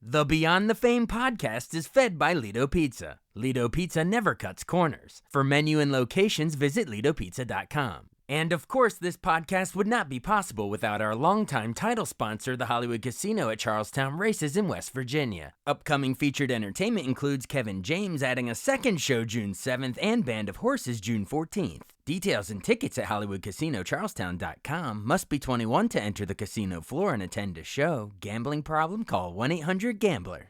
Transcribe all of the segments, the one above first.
The Beyond the Fame podcast is fed by Lido Pizza. Lido Pizza never cuts corners. For menu and locations, visit LidoPizza.com. And of course, this podcast would not be possible without our longtime title sponsor, the Hollywood Casino at Charlestown Races in West Virginia. Upcoming featured entertainment includes Kevin James adding a second show June 7th and Band of Horses June 14th. Details and tickets at HollywoodCasinoCharlestown.com. Must be 21 to enter the casino floor and attend a show. Gambling problem? Call 1-800-GAMBLER.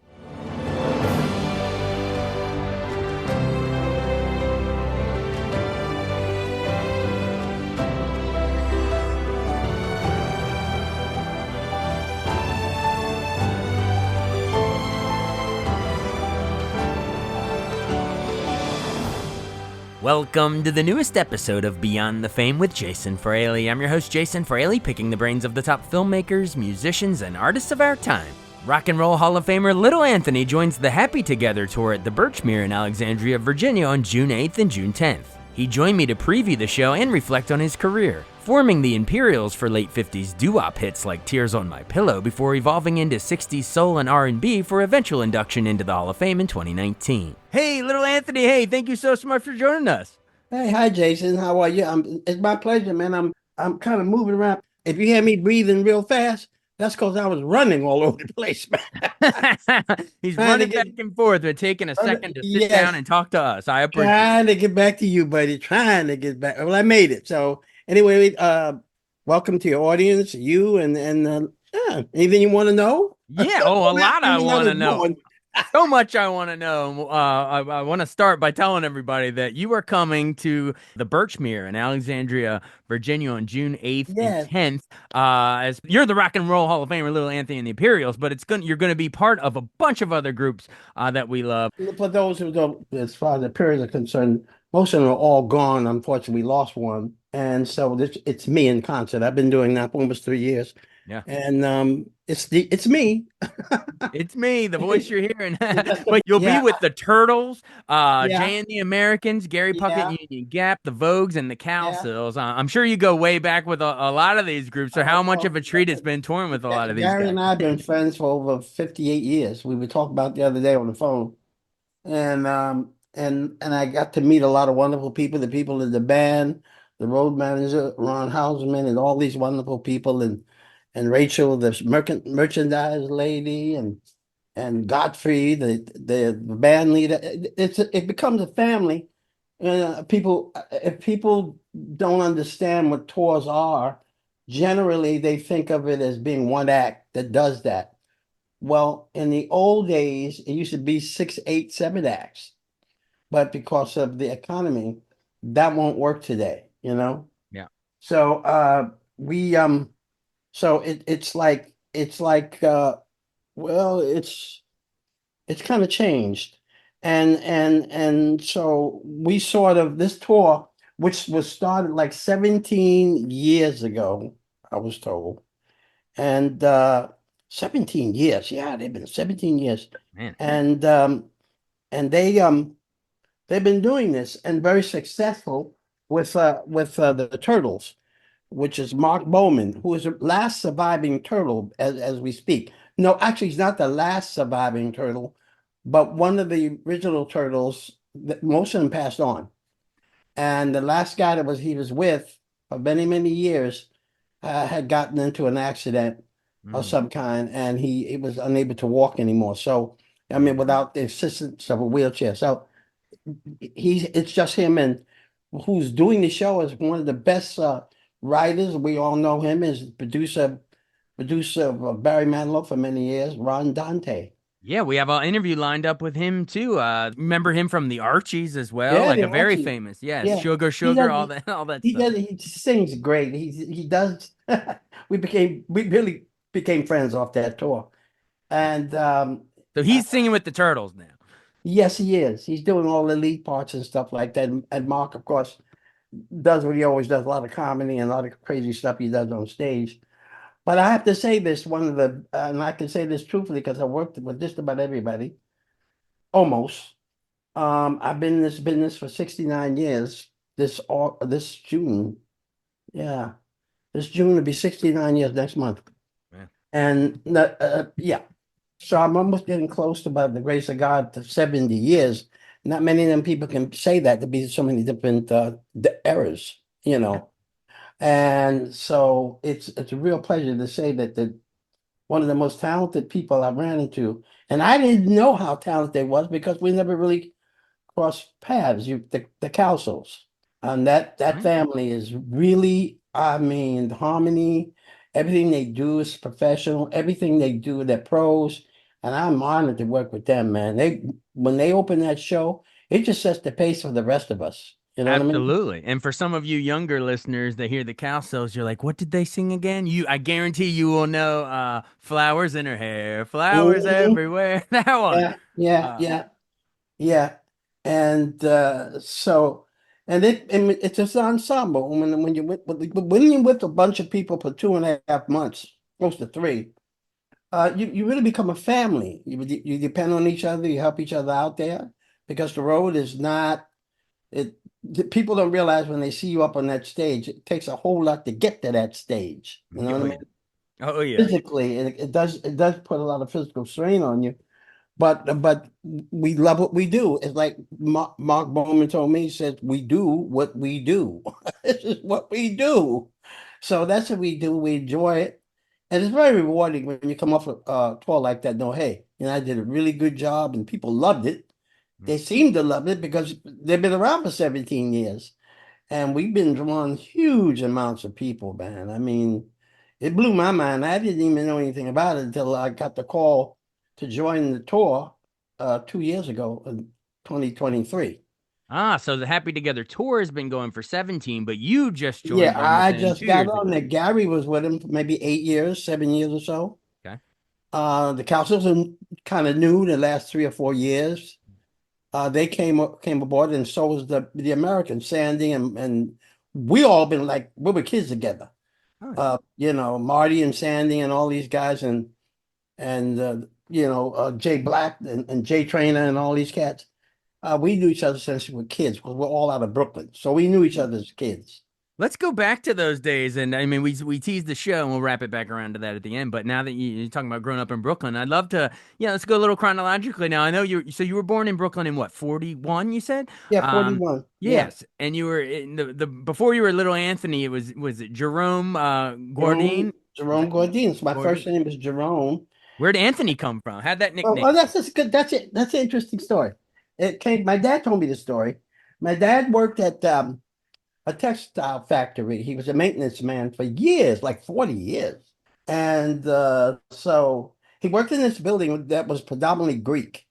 Welcome to the newest episode of Beyond the Fame with Jason Fraley. I'm your host, Jason Fraley, picking the brains of the top filmmakers, musicians, and artists of our time. Rock and Roll Hall of Famer Little Anthony joins the Happy Together tour at the Birchmere in Alexandria, Virginia on June 8th and June 10th. He joined me to preview the show and reflect on his career, forming the Imperials for late 50s doo-wop hits like Tears on My Pillow before evolving into 60s soul and R&B for eventual induction into the Hall of Fame in 2019. Hey, Little Anthony, hey, thank you so much for joining us. Hey, hi, Jason. How are you? It's my pleasure, man. I'm kind of moving around. If you hear me breathing real fast, that's because I was running all over the place, man. He's running back and forth, but taking a second to sit down and talk to us. I appreciate it. Trying to get back to you, buddy. Trying to get back. Well, I made it. So anyway, welcome to your audience, you and anything you want to know? Yeah. Oh, a lot I want to know. So much I want to know. I want to start by telling everybody that you are coming to the Birchmere in Alexandria, Virginia on June 8th and 10th. As you're the Rock and Roll Hall of Famer, Little Anthony and the Imperials, but you're going to be part of a bunch of other groups that we love. For those who don't, as far as the Imperials are concerned, most of them are all gone. Unfortunately, we lost one. And so it's me in concert. I've been doing that for almost 3 years. Yeah. And it's me. It's me, the voice you're hearing. But you'll be with the Turtles, Jay and the Americans, Gary Puckett, Union Gap, the Vogues, and the Cowsills. I'm sure you go way back with a lot of these groups. So how much of a treat it's been touring with a lot of these Gary guys? and I have been friends for over 58 years. We were talking about the other day on the phone. And I got to meet a lot of wonderful people, the people in the band, the road manager, Ron Hausman, and all these wonderful people, and Rachel, the merchandise lady, and Godfrey, the band leader. It becomes a family. If people don't understand what tours are, generally they think of it as being one act that does that. Well, in the old days, it used to be 6, 8, 7 acts, but because of the economy, that won't work today, you know? Yeah. So so it's like well, it's kind of changed. And so we sort of this tour, which was started like 17 years ago, I was told. And 17 years. Yeah, they've been 17 years. Man. And they've been doing this and very successful with the Turtles, which is Mark Bowman, who is the last surviving turtle as we speak. No, actually, he's not the last surviving turtle, but one of the original turtles. Most of them passed on, and the last guy that he was with for many, many years had gotten into an accident of some kind, and he was unable to walk anymore. So, I mean, without the assistance of a wheelchair. So it's just him, and who's doing the show is one of the best writers. We all know him as producer of Barry Manilow for many years, Ron Dante. Yeah, we have an interview lined up with him too. Remember him from the Archies as well, Yeah, like the a very Archies. famous, Yeah. Sugar, all that He stuff. does. He sings great. He does. We really became friends off that tour, and So he's singing with the Turtles now. yes, he is. He's doing all the lead parts and stuff like that. And Mark, of course, does what he always does, a lot of comedy and a lot of crazy stuff he does on stage. But I have to say this, and I can say this truthfully because I worked with just about everybody, almost. I've been in this business for 69 years. This June, yeah, this June will be 69 years next month. Yeah. And yeah, So I'm almost getting close to, by the grace of God, to 70 years. Not many of them people can say that to be so many different eras, you Yeah. know. And so it's a real pleasure to say that the one of the most talented people I ran into, and I didn't know how talented they was because we never really crossed paths. The Cowsills, and that Right. family is really, I mean, the harmony. Everything they do is professional. Everything they do, they're pros, and I'm honored to work with them, man. They when they open that show, it just sets the pace for the rest of us. You know what I mean? Absolutely. And for some of you younger listeners that hear the cow cells, you're like, what did they sing again? I guarantee you will know flowers in her hair, flowers Mhm. everywhere. That one. Yeah, yeah, Uh, yeah. Yeah, and it's an ensemble. When you're with a bunch of people for 2.5 months, close to three, you really become a family. You depend on each other. You help each other out there because the road is not it. People don't realize when they see you up on that stage, it takes a whole lot to get to that stage. You know what oh I yeah. mean? Oh yeah. Physically, it does put a lot of physical strain on you. But we love what we do. It's like Mark Bowman told me, he says, we do what we do. This is what we do. So that's what we do. We enjoy it. And it's very rewarding when you come off a tour like that. No, hey, I did a really good job and people loved it. They seem to love it because they've been around for 17 years. And we've been drawing huge amounts of people, man. I mean, it blew my mind. I didn't even know anything about it until I got the call to join the tour 2 years ago in 2023. Ah, so the Happy Together tour has been going for 17, but you just Yeah, joined them I within just 2 got years on ago. there. Gary was with him for maybe 8 years, 7 years or so. Okay. The councils are kind of new the last 3 or 4 years. They came aboard, and so was the Americans, Sandy and we all been like we were kids together. Oh yeah. Marty and Sandy and all these guys and Jay Black and Jay Trainer and all these cats. We knew each other since we were kids because we're all out of Brooklyn. So we knew each other as kids. Let's go back to those days, and I mean, we teased the show, and we'll wrap it back around to that at the end. But now that you're talking about growing up in Brooklyn, I'd love to, yeah, let's go a little chronologically. Now, I know you were born in Brooklyn in what, 41? You said, Yeah, 41. Yeah. yes, and you were in the before you were little Anthony. Was it Jerome Jerome Gordine? Is Jerome that Gordine. So my first Gordine? name is Jerome. Where'd Anthony come from? How'd that Oh, nickname? well, that's just good. That's it. That's an interesting story. My dad told me the story. My dad worked at a textile factory. He was a maintenance man for years, like 40 years. And so he worked in this building that was predominantly Greek.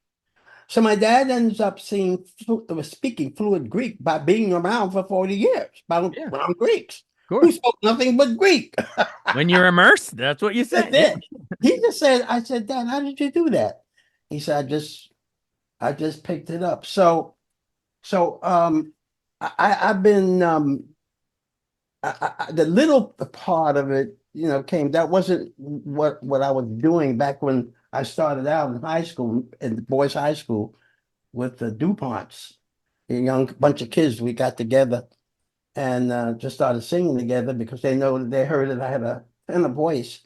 So my dad ends up speaking fluent Greek by being around for 40 years, Yeah, of around Greeks who course. spoke nothing but Greek. When you're immersed, that's what you That's say. Yeah. it. He just said, I said, Dad, how did you do that? He said, I just picked it up. So I've been the little part of it, came. That wasn't what I was doing back when I started out in high school, in the boys' high school with the DuPonts, a young bunch of kids. We got together and just started singing together because they heard that I had a tenor voice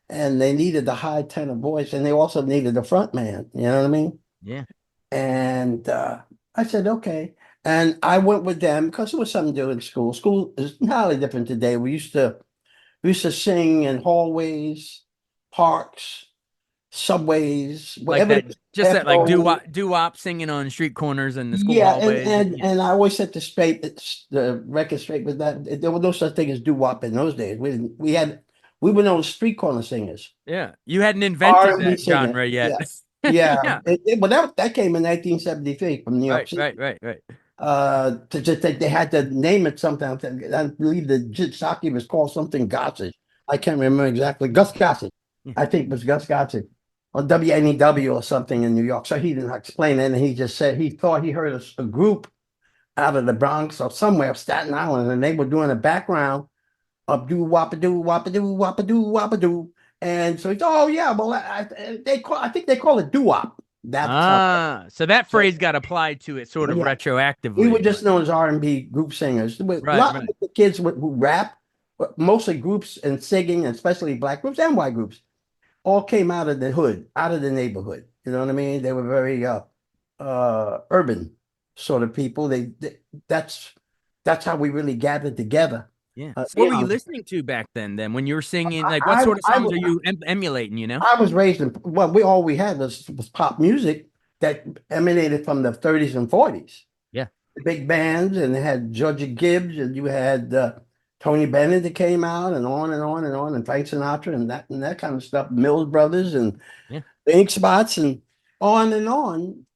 and they needed the high tenor voice and they also needed a front man. You know what I mean? Yeah. And I said, okay. And I went with them because it was something to do in school. School is entirely different today. We used to sing in hallways, parks, subways, Like wherever that, there's just a that, like bathroom. doo wop singing on street corners and the school Yeah, and hallways. and Yeah. and I always set the record straight with that. There was no such thing as doo-wop in those days. We were known as street corner singers, Yeah. You hadn't invented R&B that singers. genre yet. Yeah, yeah. Yeah. But that came in 1973 from New York Right, City. right, right, right. To just they had to name it something. I believe the jockey was called something Gossage. I can't remember exactly. Gus Gossage, Yeah. I think it was Gus Gossage, or WNEW or something in New York. So he didn't explain it, and he just said he thought he heard a group out of the Bronx or somewhere, Staten Island, and they were doing a background of do wop doo wop doo wop doo wop doo. And so he thought, oh yeah, well I think they call it doo wop. That's how. So that So phrase got applied to it sort of yeah, we were retroactively. just known as R&B group singers. A Right, lot of right. the kids who rap, but mostly groups and singing, especially black groups and white groups. all came out of the hood, out of the neighborhood. You know what I mean? They were very urban sort of people. That's that's how we really gathered together. Yeah. So what You were you know, listening to back then when you were singing? I Like, what I sort of I, songs are wa- you emulating, you know? I was raised in, well, we all we had was pop music that emanated from the 30s and 40s. Yeah. The big bands, and they had Georgia Gibbs, and you had Tony Bennett that came out, and on and on and on, and Frank Sinatra, and that kind of stuff. Mills Brothers and Yeah. the Ink Spots, and on,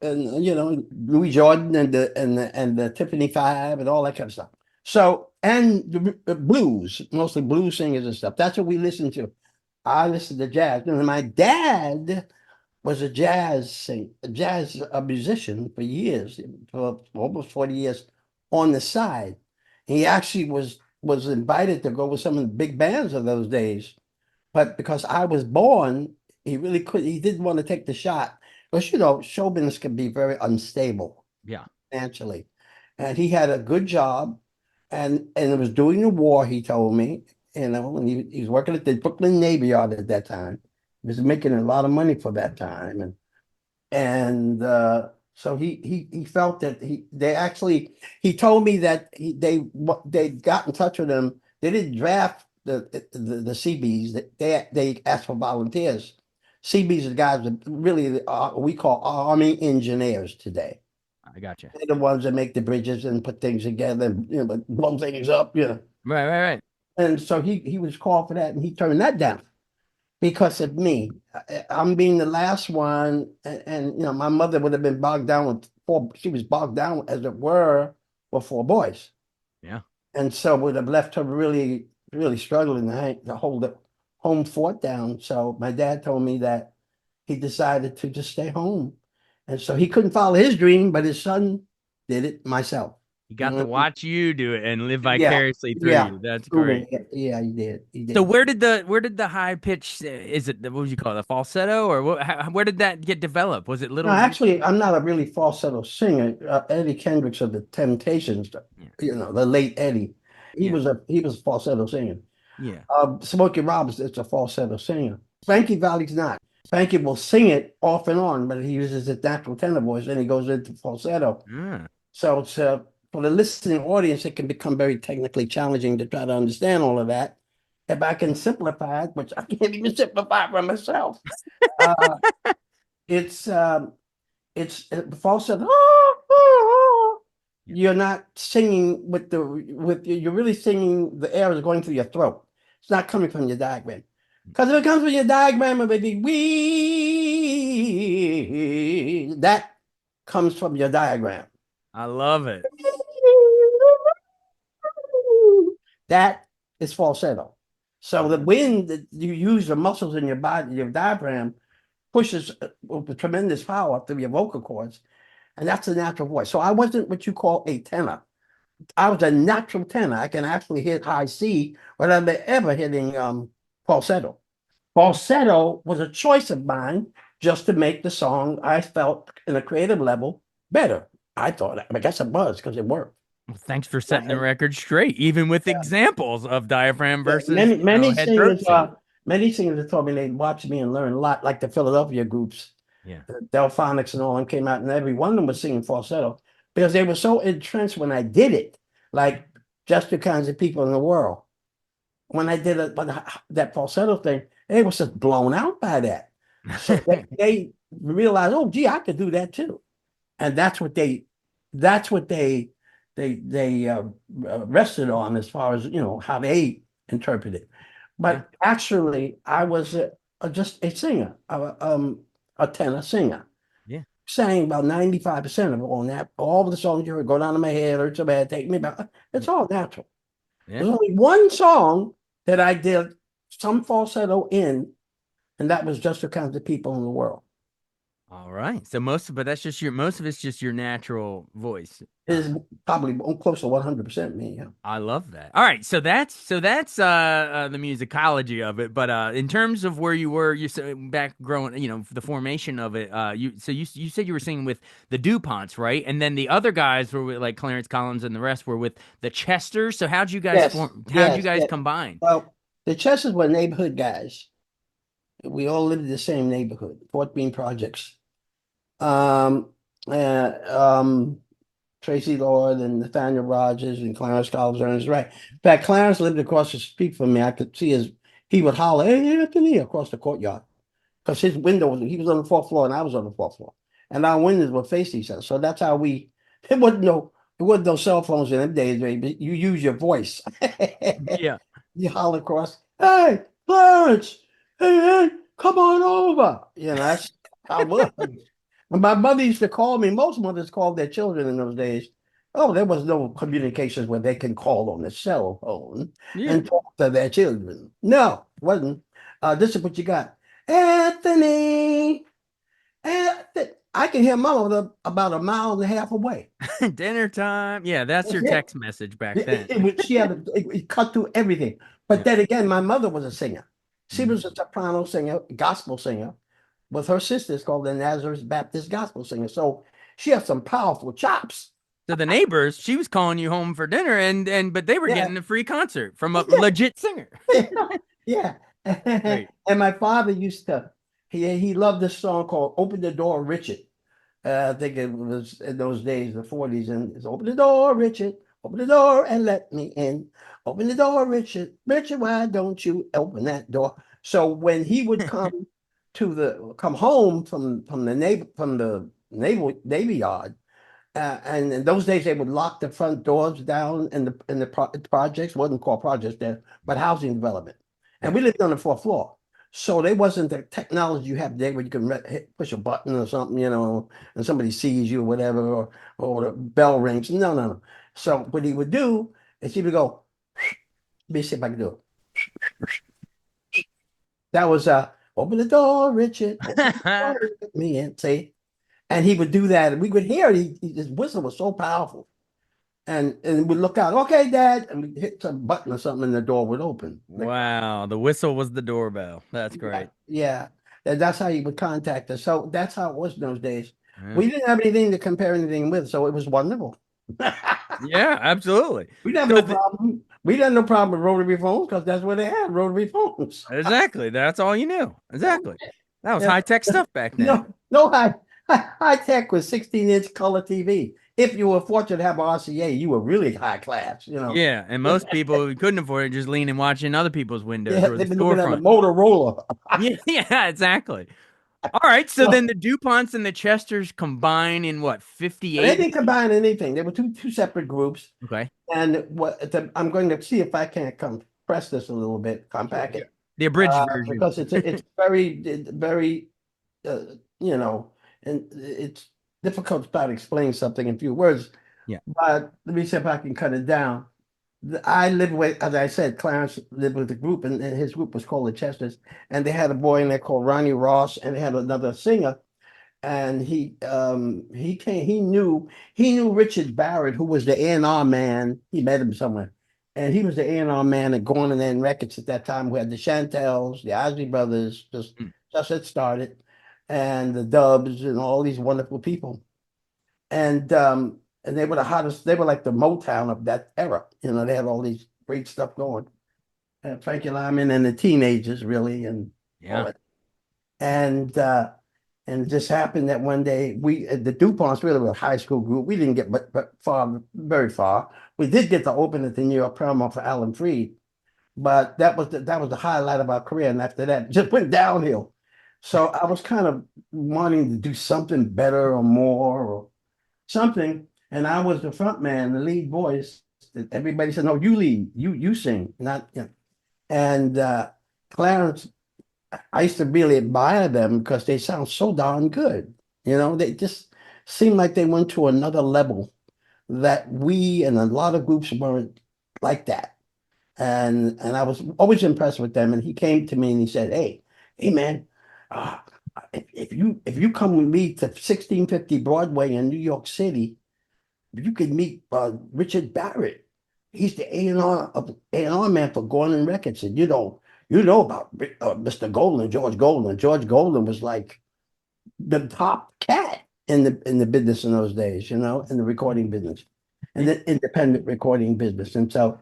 and you know Louis Jordan and the Tiffany Five and all that kind of stuff. So and the blues, mostly blues singers and stuff. That's what we listened to. I listened to jazz, and my dad was a jazz musician for years, for almost 40 years on the side. He actually was invited to go with some of the big bands of those days. But because I was born, he didn't want to take the shot. Because you know, show business can be very unstable Yeah. financially. And he had a good job and it was during the war, he told me, you know, and he was working at the Brooklyn Navy Yard at that time. He was making a lot of money for that time. And so he felt that they actually he told me that they got in touch with him. They didn't draft the CBs. They asked for volunteers. CBs are the guys that really we call Army engineers today. I gotcha. They're the ones that make the bridges and put things together, and, you know, blow things up, you know. Right, right, right. And so he was called for that, and he turned that down because of me. I'm being the last one, and you know, my mother would have been bogged down with four. She was bogged down, as it were, with four boys, Yeah. and so would have left her really, really struggling to hold the home fort down. So my dad told me that he decided to just stay home, and so he couldn't follow his dream, but his son did it. Myself, You you got to know. watch you do it and live Yeah, vicariously through yeah, you. That's truly, great. yeah, he did, he So did. where did the high pitch is it what would you call it, the falsetto or where did that get developed? Was it No, little actually, I'm not a really falsetto singer. Eddie Kendricks of the Temptations, Yeah. you know, the late Eddie, Yeah. he was a falsetto singer. Yeah. Smokey Robinson is a falsetto singer. Frankie Valli's not. Frankie will sing it off and on, but he uses his natural tenor voice and he goes into falsetto. Ah, So it's for the listening audience, it can become very technically challenging to try to understand all of that. If I can simplify it, which I can't even simplify for myself, uh, it's falsetto. yeah. You're not singing you're really singing the air is going through your throat. It's not coming from your diaphragm. Because if it comes from your diaphragm, baby, we that comes from your diaphragm. I love it. That is falsetto. So the Yeah. wind that you use the muscles in your body, your diaphragm, pushes with tremendous power through your vocal cords. And that's a natural voice. So I wasn't what you call a tenor. I was a natural tenor. I can actually hit high C without ever hitting falsetto. Falsetto was a choice of mine just to make the song I felt in a creative level better. I thought, I guess it was because it worked. Well, thanks for setting the And, record straight, even with examples of diaphragm yeah, versus, head throat singing. many singers have told me they watched me and learned a lot, like the Philadelphia groups. Yeah. Delphonics and all them came out, and every one of them was singing falsetto because they were so entrenched when I did it, like just the kinds of people in the world. When I did that falsetto thing, they was just blown out by that. So they realized, oh, gee, I could do that too, and that's what they rested on as far as you know how they interpret it. Yeah. But actually, I was just a singer, a tenor singer. Yeah. Sang about 95% of all of the songs you heard, Go Down to My Head, Hurt So Bad, Take Me Back. It's all natural. Yeah. There's only one song that I did some falsetto in, and that was Just the Kinds of People in the World. All right. So but that's just most of it's just your natural voice. It is probably close to 100% me. Yeah. I love that. All right, so that's the musicology of it. But in terms of where you were, you said back growing, the formation of it. You said you were singing with the DuPonts, right? And then the other guys were with like Clarence Collins and the rest were with the Chesters. So how'd you guys Yes, form? How'd you yes, guys yes. combine? Well, the Chesters were neighborhood guys. We all lived in the same neighborhood, Fort Bean Projects. Um, uh, um, Tracy Lord and Nathaniel Rogers and Clarence Collins Ernest Wright. In fact, Clarence lived across the street from me. I could see he would holler, "Hey, Anthony," across the courtyard. Because his window he was on the fourth floor and I was on the fourth floor. And our windows were facing each other. So that's how it wasn't no cell phones in them days, baby. You use your voice. Yeah. You holler across, "Hey, Clarence, hey, come on over." That's how it was. And my mother used to call me. Most mothers called their children in those days. Oh, there was no communications where they can call on the cell phone Yeah. and talk to their children. No, it wasn't. This is what you got. Anthony, I can hear mama about a mile and a half away. Dinner time. Yeah, that's That's your it. text message back then. She had it cut through everything. But Yeah. then again, my mother was a singer. She Mhm. was a soprano singer, gospel singer, with her sisters called the Nazareth Baptist Gospel Singer. So she has some powerful chops. So the neighbors, she was calling you home for dinner, and but they were Yeah, getting a free concert from a legit singer. yeah. Great. And my father used to, he loved this song called "Open the Door, Richard." I think it was in those days, the 40s, and it's "Open the door, Richard. Open the door and let me in. Open the door, Richard. Richard, why don't you open that door?" So when he would come home from the Navy Yard, and in those days they would lock the front doors down in the projects, wasn't called projects there, but housing development. And Yeah. we lived on the fourth floor. So there wasn't the technology you have today where you can push a button or something, and somebody sees you or whatever, or the bell rings. No, no, no. So what he would do is he would go, let me see if I can do it. That was "Open the door, Richard. Open the door, let me in." See? And he would do that, and we would hear it. His whistle was so powerful. And we'd look out, "Okay, Dad," and we'd hit some button or something, and the door would open. Like, Wow, the whistle was the doorbell. That's yeah, great. yeah. And that's how you would contact us. So that's how it was in those days. Yeah, We didn't have anything to compare anything with, so it was wonderful. yeah, absolutely. We'd have So no problem. We had no problem with rotary phones because that's what they had, rotary phones. exactly, that's all you knew. Exactly. That was Yeah. high tech stuff back then. No high tech with 16-inch color TV. If you were fortunate to have RCA, you were really high class. Yeah, and most people who couldn't afford it just lean and watching other people's windows Yeah, or the they've been looking at a storefront. Motorola. Yeah, yeah, exactly. All right, so then So the DuPonts and the Chesters combine in what, they 58? didn't combine anything. They were two separate groups. Okay. And I'm going to see if I can compress this a little bit, Sure, compact sure. it, The abridged version. because it's very uh, you know, and it's difficult to try to explain something in few words. Yeah. But let me see if I can cut it down. I lived with, as I said, Clarence lived with the group, and his group was called the Chesters, and they had a boy in there called Ronnie Ross, and they had another singer, and he knew Richard Barrett, who was the A&R man. He met him somewhere, and he was the A&R man at Gorman and Records at that time. We had the Chantels, the Isley Brothers, Mm. just had started, and the Dubs, and all these wonderful people. And they were the hottest. They were like the Motown of that era. They had all these great stuff going. Frankie Lyman and the Teenagers, really, and all Yeah. that. And it just happened that one day the DuPonts really were a high school group. We didn't get but far, very far. We did get to open at the New York Paramount for Alan Freed, but that was the highlight of our career. And after that, it just went downhill. So I was kind of wanting to do something better or more or something. And I was the front man, the lead voice. Everybody said, "No, you lead, you sing, not." And Clarence, I used to really admire them because they sound so darn good. They just seem like they went to another level that we and a lot of groups weren't like that. And I was always impressed with them. And he came to me and he said, "Hey, man, uh, if you come with me to 1650 Broadway in New York City, you could meet Richard Barrett. He's the A&R man for Golden Records, and you know about Mr. Golden, George Golden. George Golden was like the top cat in the business in those days, in the recording business, and Yeah. the independent recording business." And so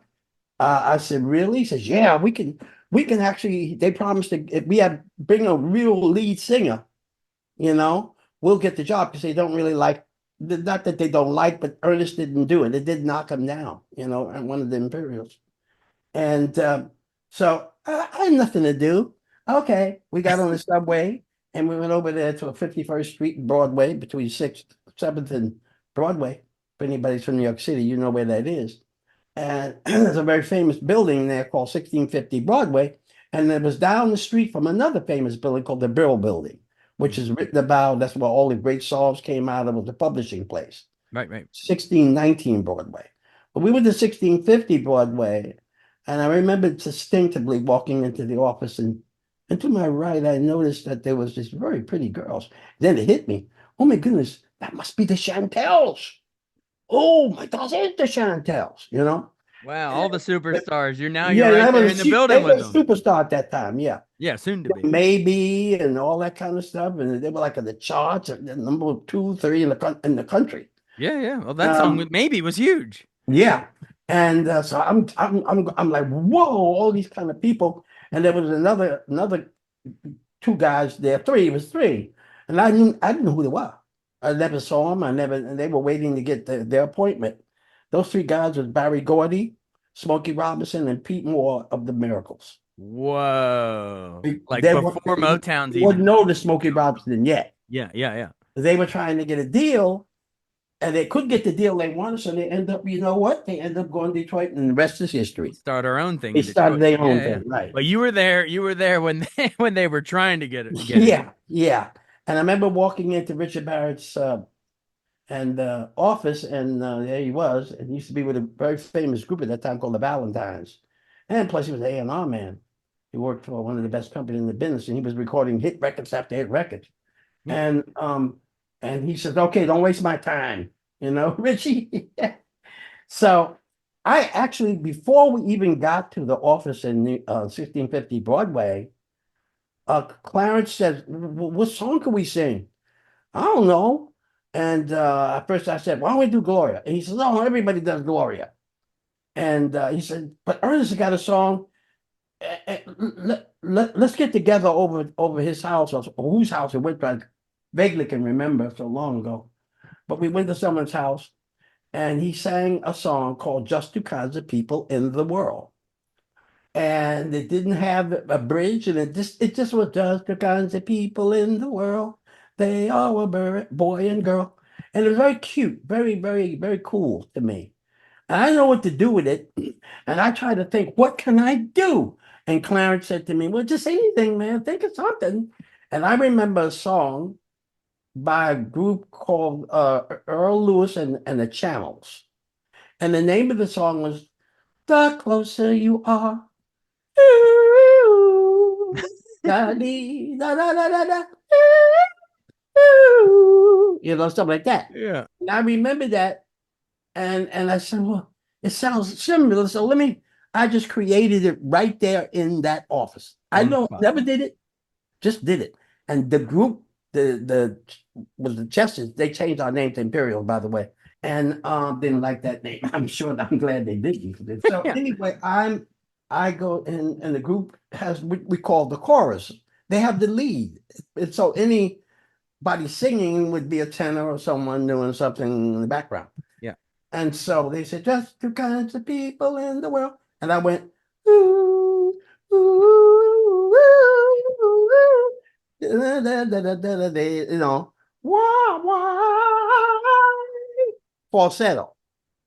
I said, "Really?" He says, "Yeah, we can. we can actually, they promised to, if we have, bring a real lead singer, you know, we'll get the job because they don't really like, not that they don't like, but Ernest didn't do it. It did knock him down, you know, and one of the Imperials. And so I had nothing to do. Okay, we got on the subway and we went over there to 51st Street and Broadway between 6th, 7th and Broadway. If anybody's from New York City, you know where that is. And there's a very famous building there called 1650 Broadway. And it was down the street from another famous building called the Brill Building, which is written about, that's where all the great songs came out of, was the publishing place. Right, right. 1619 Broadway. But we went to 1650 Broadway, and I remember distinctively walking into the office, and to my right, I noticed that there was this very pretty girls. Then it hit me. Oh my goodness, that must be the Chantels. Oh my gosh, it's the Chantels, you know? Wow, all the superstars. You're Yeah, right that there was in the they building were with a them. superstar at that time, yeah. Yeah, soon to be. Maybe and all that kind of stuff. And they were like in the charts, and the number two, three in the country. Yeah, yeah. Well, that song Um, with Maybe was huge. Yeah. And so I'm like, whoa, all these kind of people. And there was another two guys there, three, it was three. And I didn't know who they were. I never saw them. And they were waiting to get their appointment. Those three guys was Barry Gordy, Smokey Robinson, and Pete Moore of the Miracles. Whoa. Like They were before Motown's wouldn't even. know the Smokey Robinson yet. Yeah, yeah, yeah. They were trying to get a deal, and they could get the deal they wanted, so they end up, you know what? They end up going to Detroit, and the rest is history. Start our own thing They in started Detroit. their Yeah, own yeah. thing, right? But you were there when they were trying to get it. Yeah, yeah. And I remember walking into Richard Barrett's office, and there he was. And he used to be with a very famous group at that time called the Valentines. And plus, he was an A&R man. He worked for one of the best companies in the business, and he was recording hit records after hit records. Yeah. And he says, "Okay, don't waste my time, you know, Richie." So I actually, before we even got to the office in 1650 Broadway, Clarence said, "What song can we sing?" I don't know. And at first I said, "Why don't we do Gloria?" And he says, "No, everybody does Gloria." And he said, "But Ernest has got a song. Let's get together over his house, or whose house it went to. I vaguely can remember so long ago. But we went to someone's house, and he sang a song called Just Two Kinds of People in the World." And it didn't have a bridge, and it just was just two kinds of people in the world. They all were boy and girl. And it was very cute, very, very, very cool to me. And I didn't know what to do with it. And I tried to think, what can I do? And Clarence said to me, "Well, just anything, man. Think of something." And I remember a song by a group called Earl Lewis and the Channels. And the name of the song was "The Closer You Are." Da dee, da da da da da. You know, stuff like that. Yeah. And I remember that, and I said, "Well, it sounds similar, so let me." I just created it right there in that office. I On the don't spot. never did it, just did it. And the group, the was the Chesters. They changed our name to Imperials, by the way, and didn't like that name. I'm glad they didn't. So Yeah. anyway, I go in, and the group has we call the chorus. They have the lead, and so anybody singing would be a tenor or someone doing something in the background. Yeah. And so they said, "Just two kinds of people in the world," and I went, "Ooh, ooh, ooh, ooh, da, da, da, da, da, da, da," you know, wah, wah, falsetto.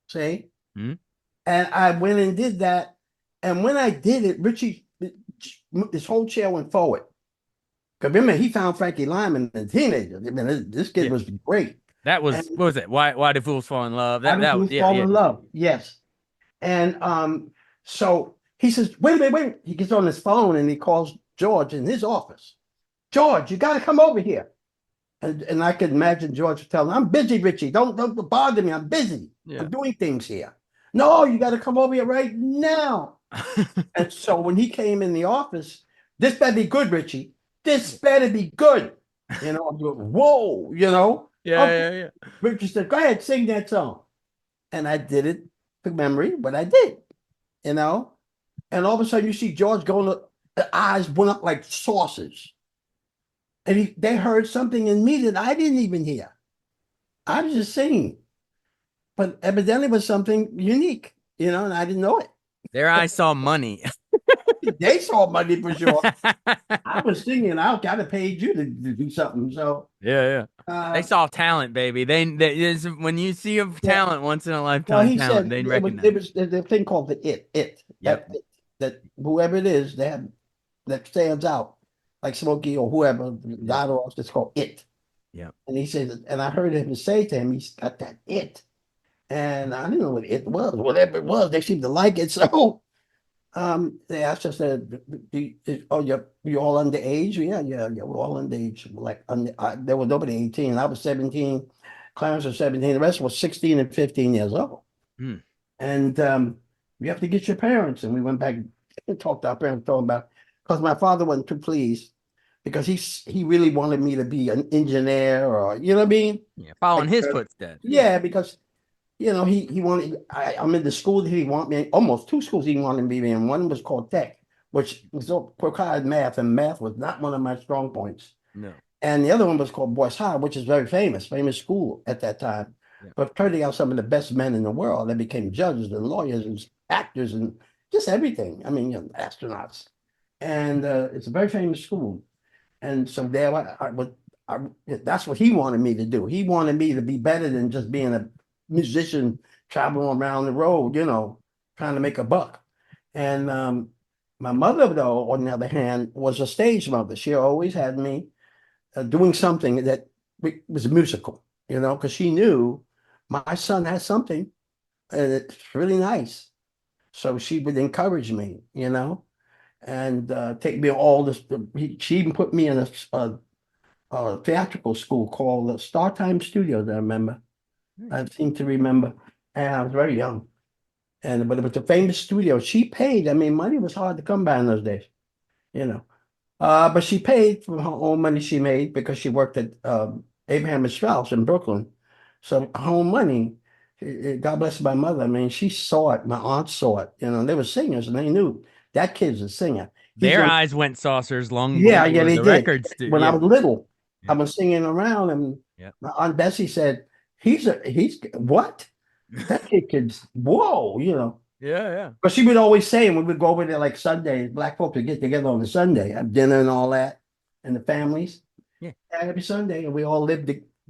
See? Hmm. And I went and did that. And when I did it, Richie, this whole chair went forward. Because remember, he found Frankie Lyman as a teenager. I mean, this kid Yeah. was great. That And was what was it? Why do fools fall in love? how That did that you was yeah, fall yeah. in love? Yes. And so he says, "Wait a minute, wait." He gets on his phone and he calls George in his office. "George, you got to come over here." And I could imagine George telling him, "I'm busy, Richie. Don't bother me. I'm busy. Yeah. I'm doing things here." "No, you got to come over here right now." And so when he came in the office, "This better be good, Richie. This better be good." You know, I'm going, whoa, you know. Okay. Yeah, yeah, yeah. Richie said, "Go ahead, sing that song." And I did it from memory, but I did, you know. And all of a sudden you see George going The eyes went up like saucers. And they heard something in me that I didn't even hear. I was just singing, but evidently it was something unique, and I didn't know it. Their eyes saw money. They saw money for sure. I was singing. I gotta paid you to do something. So, Yeah, yeah. They uh, saw talent, baby. When you see a yeah. talent, once in a Well, lifetime he talent, said they it recognize. was the thing called the it Yep, that whoever it is that stands out, like Smokey or whoever, yep, God or it's called it. yep. And he said, and I heard him say to him, he's got that it. And I didn't know what it was. Whatever it was, they seemed to like it. So they asked us, "Oh, you're all underage?" Yeah, we're all underage. Like there was nobody 18. I was 17. Clarence was 17. The rest was 16 and 15 years old. Hmm. And you have to get your parents. And we went back and talked to our parents, talking about because my father wasn't too pleased because he really wanted me to be an engineer or you know what I mean? Yeah, following Like his footsteps. Yeah. yeah, because he wanted. I'm in the school that he wanted me in, almost two schools he wanted me in. One was called Tech, which was required math, and math was not one of my strong points. No. And the other one was called Boys High, which is very famous school at that time. Yeah. But turning out some of the best men in the world. They became judges and lawyers and actors and just everything. I mean, astronauts. And it's a very famous school. And so there, that's what he wanted me to do. He wanted me to be better than just being a musician traveling around the road, trying to make a buck. And my mother, though, on the other hand, was a stage mother. She always had me doing something that was musical, because she knew my son has something and it's really nice. So she would encourage me, and take me all this. She even put me in a theatrical school called the Star Time Studios. I remember. Hmm. I seem to remember, and I was very young. But it was a famous studio. She paid. I mean, money was hard to come by in those days, you know. But she paid from her own money she made because she worked at Abraham and Strauss in Brooklyn. So her own money. God bless my mother. I mean, she saw it. My aunt saw it. They were singers, and they knew that kid's a singer. He's Their going. eyes went saucers long Yeah, before they the did. records did. When I Yeah. was little, I Yeah. was singing around, and Yeah. my aunt Bessie said, he's what? That kid could, whoa, Yeah. Yeah. But she would always say, and we would go over there like Sundays, black folks would get together on a Sunday, have dinner and all that, and the families. Yeah. And every Sunday, and we all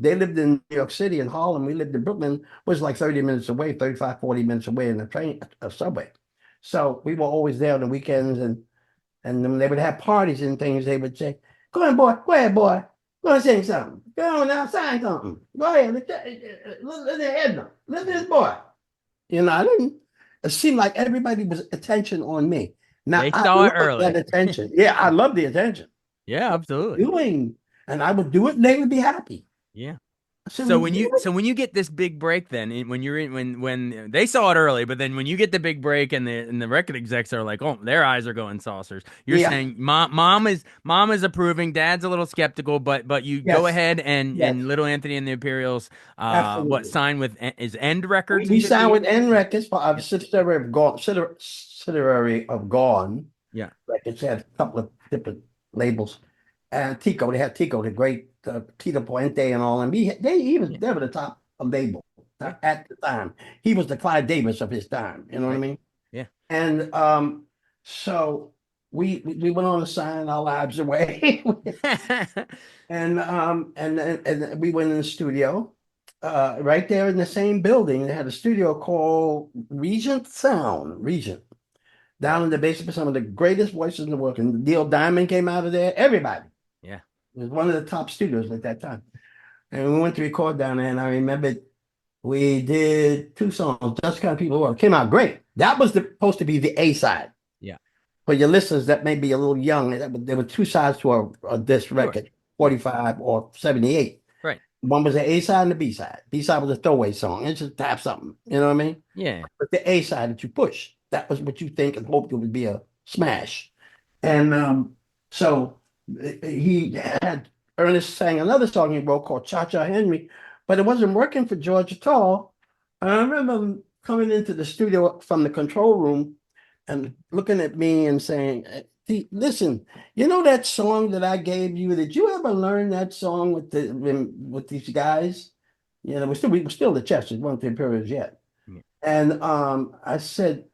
they lived in New York City and Harlem. We lived in Brooklyn, was like 30 minutes away, 35, 40 minutes away in the train, a subway. So we were always there on the weekends, and then they would have parties and things. They would say, "Go ahead, boy. Go ahead, boy. Go and sing something. Go on now, sing something. Go ahead. Let the head know. Let this boy." I didn't. It seemed like everybody was attention on me. Now They I saw it love that early. attention. Yeah, I love the attention. Yeah, What absolutely. you doing? And I would do it, and they would be happy. Yeah. I said, "Would you do it?" So when you get this big break, then when you're in when they saw it early, but then when you get the big break and the record execs are like, oh, their eyes are going saucers. You're Yeah. saying mom is approving, dad's a little skeptical, but you go Yes. ahead and Yes. Little Anthony and the Imperials, what Absolutely. sign with is End Records in We signed with 58? N Records for a Yeah, subsidiary of Gone. yeah, Records had a couple of different labels. And Tico, they had Tico, the great Tito Puente and all. And yeah, they were the top label yeah, at the time. He was the Clyde Davis of his time. You know what I right, mean? yeah. And so we went on to sign our lives away. And we went in the studio. Right there in the same building, they had a studio called Regent, down in the basement, some of the greatest voices in the world. And Neil Diamond came out of there. Everybody. Yeah. It was one of the top studios at that time. And we went to record down there, and I remember we did two songs, Just Kind of People World. Came out great. That was supposed to be the A side. Yeah. For your listeners that may be a little young, there were two sides to a disc Sure. record, Yeah. 45 or 78. Right. One was the A side and the B side. B side was a throwaway song. It's just to have something. You know what I mean? Yeah. But the A side that you push, that was what you think and hoped it would be a smash. And so he had Ernest sang another song he wrote called Cha Cha Henry, but it wasn't working for George at all. I remember him coming into the studio from the control room and looking at me and saying, See, listen, you know that song that I gave you? Did you ever learn that song with these guys? You know, we're still the Chesters, we weren't the Imperials yet. Yeah. And I said,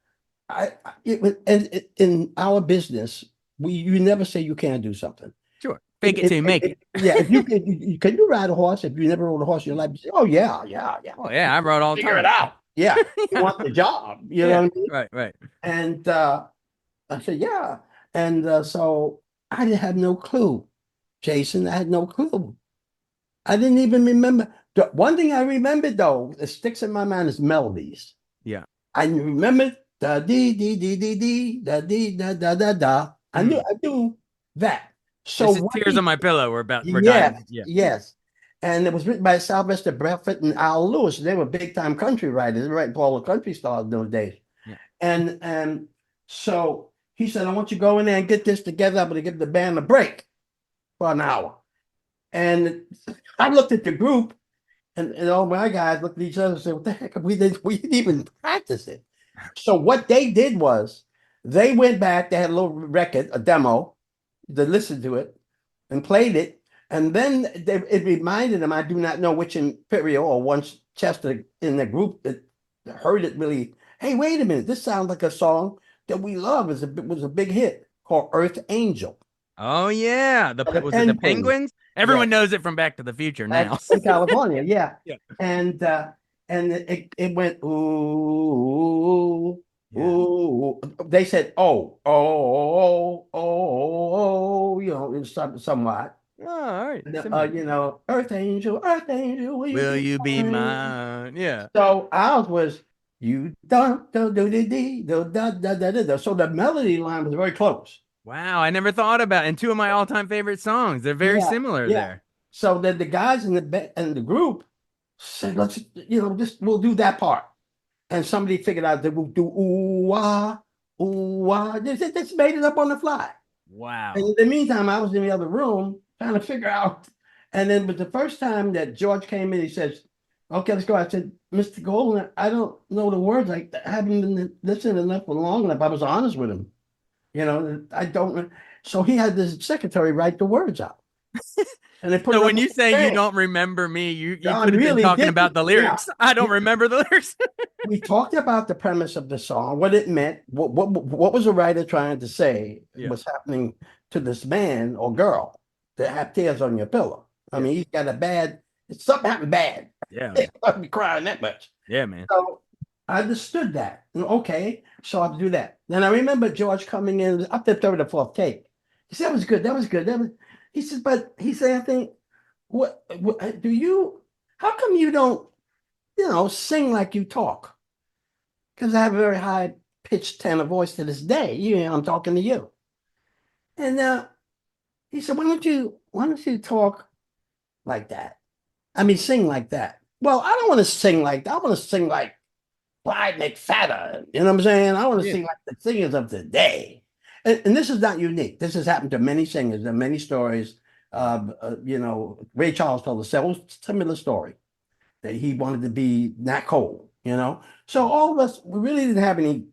in our business, you never say you can't do something. Sure. Fake it till you make it. Yeah, if can you ride a horse if you never rode a horse in your life? You say, oh yeah, yeah, yeah. Oh yeah, I wrote all the Figure it time. out. Yeah, you want the job. You know Yeah. what I mean? Right. Right. And I said, yeah. And so I didn't have no clue, Jason. I had no clue. I didn't even remember. The one thing I remembered though, that sticks in my mind is melodies. Yeah. I remember da dee dee dee dee dee da dee da da da da. Hmm. I knew that. So This is what Tears on he My Pillow. We're yes, diving. Yeah. yes. And it was written by Sylvester Breathitt and Al Lewis. They were big time country writers. They were writing for all the country stars in those days. Yeah. And so he said, I want you to go in there and get this together. I'm going to give the band a break for an hour. And I looked at the group and all my guys looked at each other and said, what the heck? We didn't even practice it. So what they did was they went back, they had a little record, a demo, they listened to it and played it. And then it reminded them, I do not know which Imperial or once Chester in the group that heard it really, hey, wait a minute, this sounds like a song that we love. It was a big hit called Earth Angel. Oh yeah. The Was it the Pen Twins. Penguins? Yeah, Everyone knows it from Back to the Future back now. in California. Yeah. Yeah. And it went ooh, Yeah. ooh. They said, you know, somewhat. Oh, all right. You Similar. know, Earth Angel, will you Will be you be mine? mine? Yeah. So ours was you don't do dee dee do da da da da da. So the melody line was very close. Wow, I never thought about it. And two of my all-time favorite songs. They're very Yeah, similar yeah. there. So then the guys in the group said, let's just we'll do that part. And somebody figured out that we'll do ooh ah. They just made it up on the fly. And Wow. in the meantime, I was in the other room trying to figure out. And then, but the first time that George came in, he says, okay, let's go. I said, Mr. Golden, I don't know the words. I haven't been listening enough for long enough. I was honest with him. You know, I don't know. So he had his secretary write the words out. And they put So it up when on you say the you screen. don't remember me, you I could have been really talking about didn't. the Yeah. lyrics. I don't remember the lyrics. We talked about the premise of the song, what it meant, what was the writer trying to say Yeah. was happening to this man or girl that have tears on your pillow. I Yeah. mean, he's got a bad, something happened bad. Yeah, He man. must be crying that much. Yeah, man. So I understood that. Okay, so I have to do that. Then I remember George coming in up the third or fourth take. He said, that was good. That was good. He said, but he said, I think, what do you, how come you don't, sing like you talk? Because I have a very high pitched tenor voice to this day. I'm talking to you. And he said, why don't you talk like that? I mean, sing like that. Well, I don't want to sing like that. I want to sing like Clyde McFadden. You know what I'm saying? I want to Yeah. sing like the singers of today. And this is not unique. This has happened to many singers and many stories. Ray Charles told a similar story that he wanted to be Nat Cole. So all of us, we really didn't have any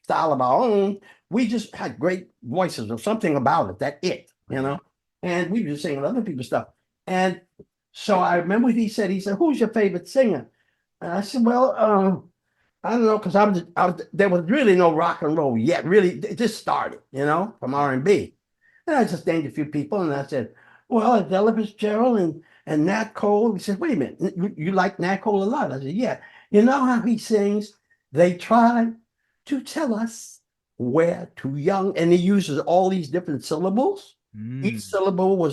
style of our own. We just had great voices or something about it. That it. Right. And we were just singing other people's stuff. And so I remember what he said, who's your favorite singer? And I said, well, I don't know, because there was really no rock and roll yet. Really, it just started, from Yeah. R&B. And I just named a few people, and I said, well, it's Ella Fitzgerald and Nat Cole. He said, wait a minute, you like Nat Cole a lot? I said, yeah. You know how he sings, they tried to tell us we're too young, and he uses all these different syllables. Each Mm. syllable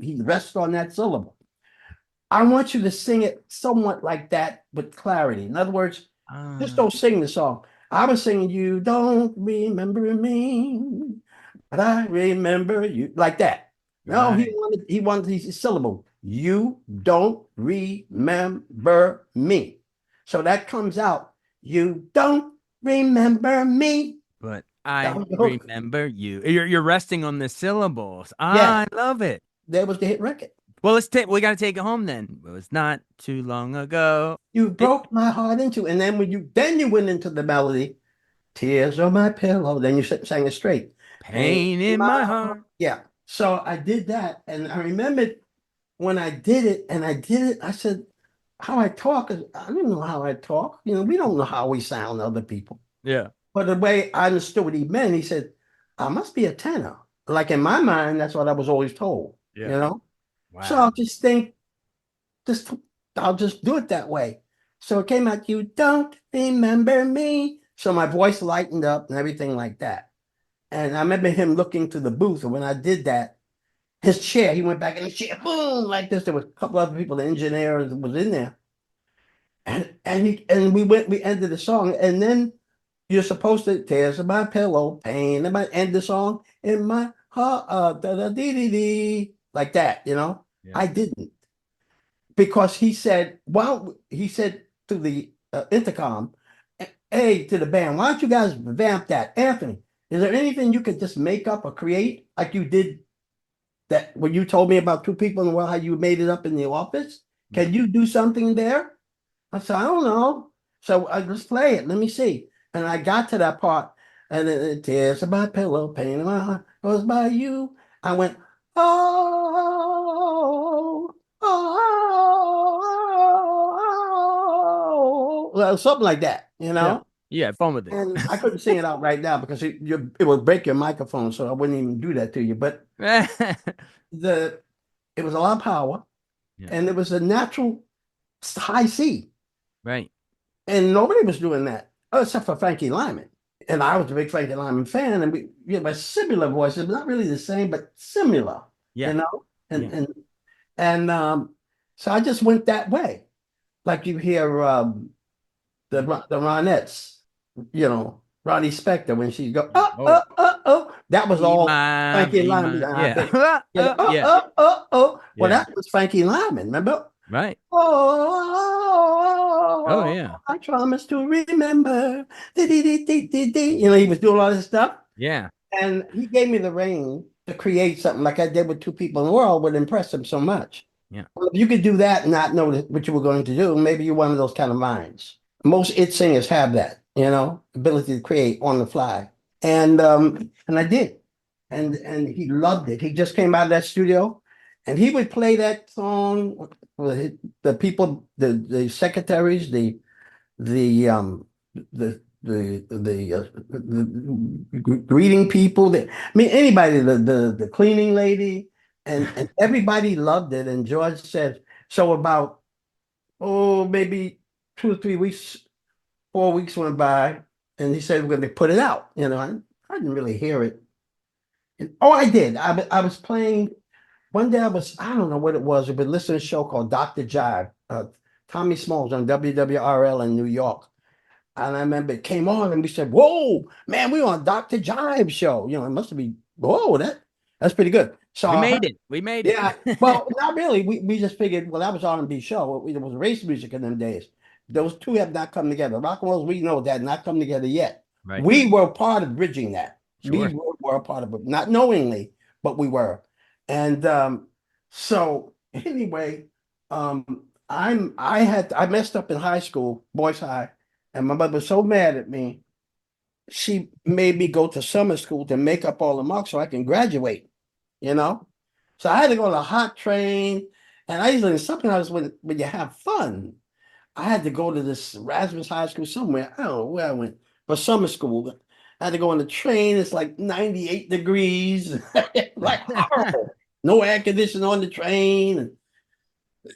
he rests on that syllable. I want you to sing it somewhat like that with clarity. In other words, just Ah, don't sing the song. I was singing, you don't remember me, but I remember you, like that. No, he right. wanted these syllables. You don't remember me. So that comes out. You don't remember me. But That I was the hook. remember you. You're resting on the syllables. Yeah, Ah, I love it. that was the hit record. Well, we gotta take it home then. It was not too long ago. You It, broke my heart into, and then you went into the melody, tears on my pillow. Then you sang it straight. Pain in my heart. Yeah. So I did that, and I remembered when I did it, and I did it, I said, how I talk is, I didn't know how I talk. We don't know how we sound to other people. Yeah. But the way I understood what he meant, he said, I must be a tenor. Like in my mind, that's what I was always told, Yeah. you know? So Wow. I'll just think, just I'll just do it that way. So it came out, you don't remember me. So my voice lightened up and everything like that. And I remember him looking to the booth, and when I did that, his chair, he went back in his chair, boom, like this. There was a couple other people, the engineer was in there. And we ended the song, and then you're supposed to tears in my pillow, pain in my end the song in my heart, da da dee dee dee, like that. Yeah. I didn't because he said to the intercom, hey, to the band, why don't you guys vamp that? Anthony, is there anything you could just make up or create like you did that when you told me about two people in the world, how you made it up in the office? Yeah. Can you do something there? I said, I don't know. So I just play it. Let me see. And I got to that part, and it tears of my pillow, pain in my heart goes by you. I went, oh, oh, well, something like that, you Yeah. know? You had fun with it. And I couldn't sing it out right now because it would break your microphone, so I wouldn't even do that to you. But the it was a lot of power, Yeah. and it was a natural high C. Right. And nobody was doing that except for Frankie Lyman. And I was a big Frankie Lyman fan, and we have a similar voices, but not really the same, but similar, Yeah. you know? Yeah. And so I just went that way. Like you hear the Ronettes, Ronnie Spector when she go, Oh. that was Be all my, Frankie be Lyman. my. I Yeah. think, Yeah. Well, Yeah. that was Frankie Lyman, remember? Right. Oh Oh, yeah. I promise to remember. He was doing all this stuff. Yeah. And he gave me the reign to create something like I did with two people in the world would impress him so much. Yeah. Well, if you could do that and not know what you were going to do, maybe you're one of those kind of minds. Most it singers have that, ability to create on the fly. And I did. And he loved it. He just came out of that studio and he would play that song with the people, the secretaries, the greeting people that I mean anybody, the cleaning lady, and everybody loved it. And George said, so about maybe 2 or 3 weeks, 4 weeks went by, and he said we're going to put it out. I didn't really hear it. I did. I was playing one day. I don't know what it was, but listening to a show called Dr. Jive. Tommy Smalls on WWRL in New York. And I remember it came on and we said, whoa, man, we on Dr. Jive show. It must be, whoa, that's pretty good. So We I made heard, it. We made it. yeah, well, not really. We just figured, well, that was R&B show. It was race music in them days. Those two have not come together. Rock and roll, we know that, not come together yet. Right. We were part of bridging that. We Sure. were a part of it, not knowingly, but we were. And so anyway, I messed up in high school, boys high, and my mother was so mad at me, she made me go to summer school to make up all the marks so I can graduate, you know? So I had to go on a hot train. And I usually, sometimes when you have fun, I had to go to this Erasmus High School somewhere. I don't know where I went for summer school. I had to go on the train. It's like 98 degrees, like horrible. No air conditioning on the train.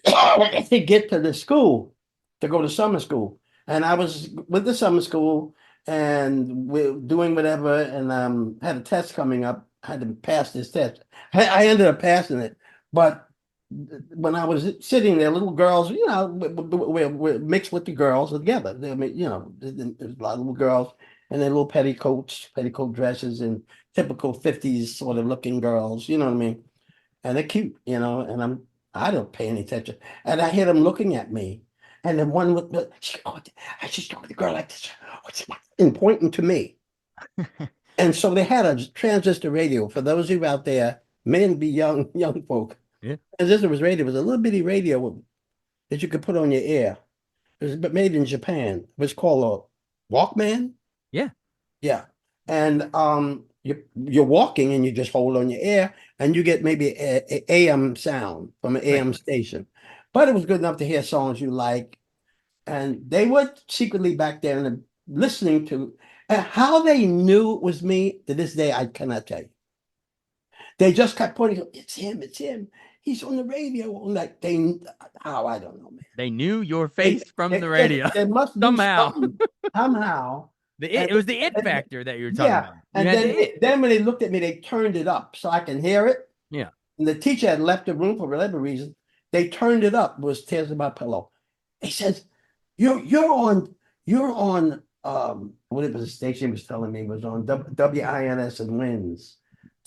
To get to the school to go to summer school. And I was with the summer school and we're doing whatever and had a test coming up. I had to pass this test. I ended up passing it. But when I was sitting there, little girls, we're mixed with the girls together. I mean, there's a lot of little girls and their little petticoats, petticoat dresses, and typical 50s sort of looking girls, you know what I mean? And they're cute, and I don't pay any attention. And I hear them looking at me. And then one with I just talked to the girl like this, and pointing to me. And so they had a transistor radio. For those of you out there, men be young folk. Yeah. Transistor radio. It was a little bitty radio that you could put on your ear. It was made in Japan. It was called a Walkman. Yeah. Yeah. And you're walking and you just hold on your ear and you get maybe a AM sound from an Right. AM station. But it was good enough to hear songs you like. And they were secretly back there and listening to, and how they knew it was me to this day, I cannot tell you. They just kept pointing, it's him, it's him. He's on the radio. Like they, how, I don't know, man. They knew your face from the There, radio there must be somehow. something somehow. And, It was the it and factor that you were talking yeah, about. You and had the it. then when they looked at me, they turned it up so I can hear it. Yeah. And the teacher had left the room for whatever reason. They turned it up. It was Tears in My Pillow. He says, you're on what it was the station was telling me was on WINS and Wins.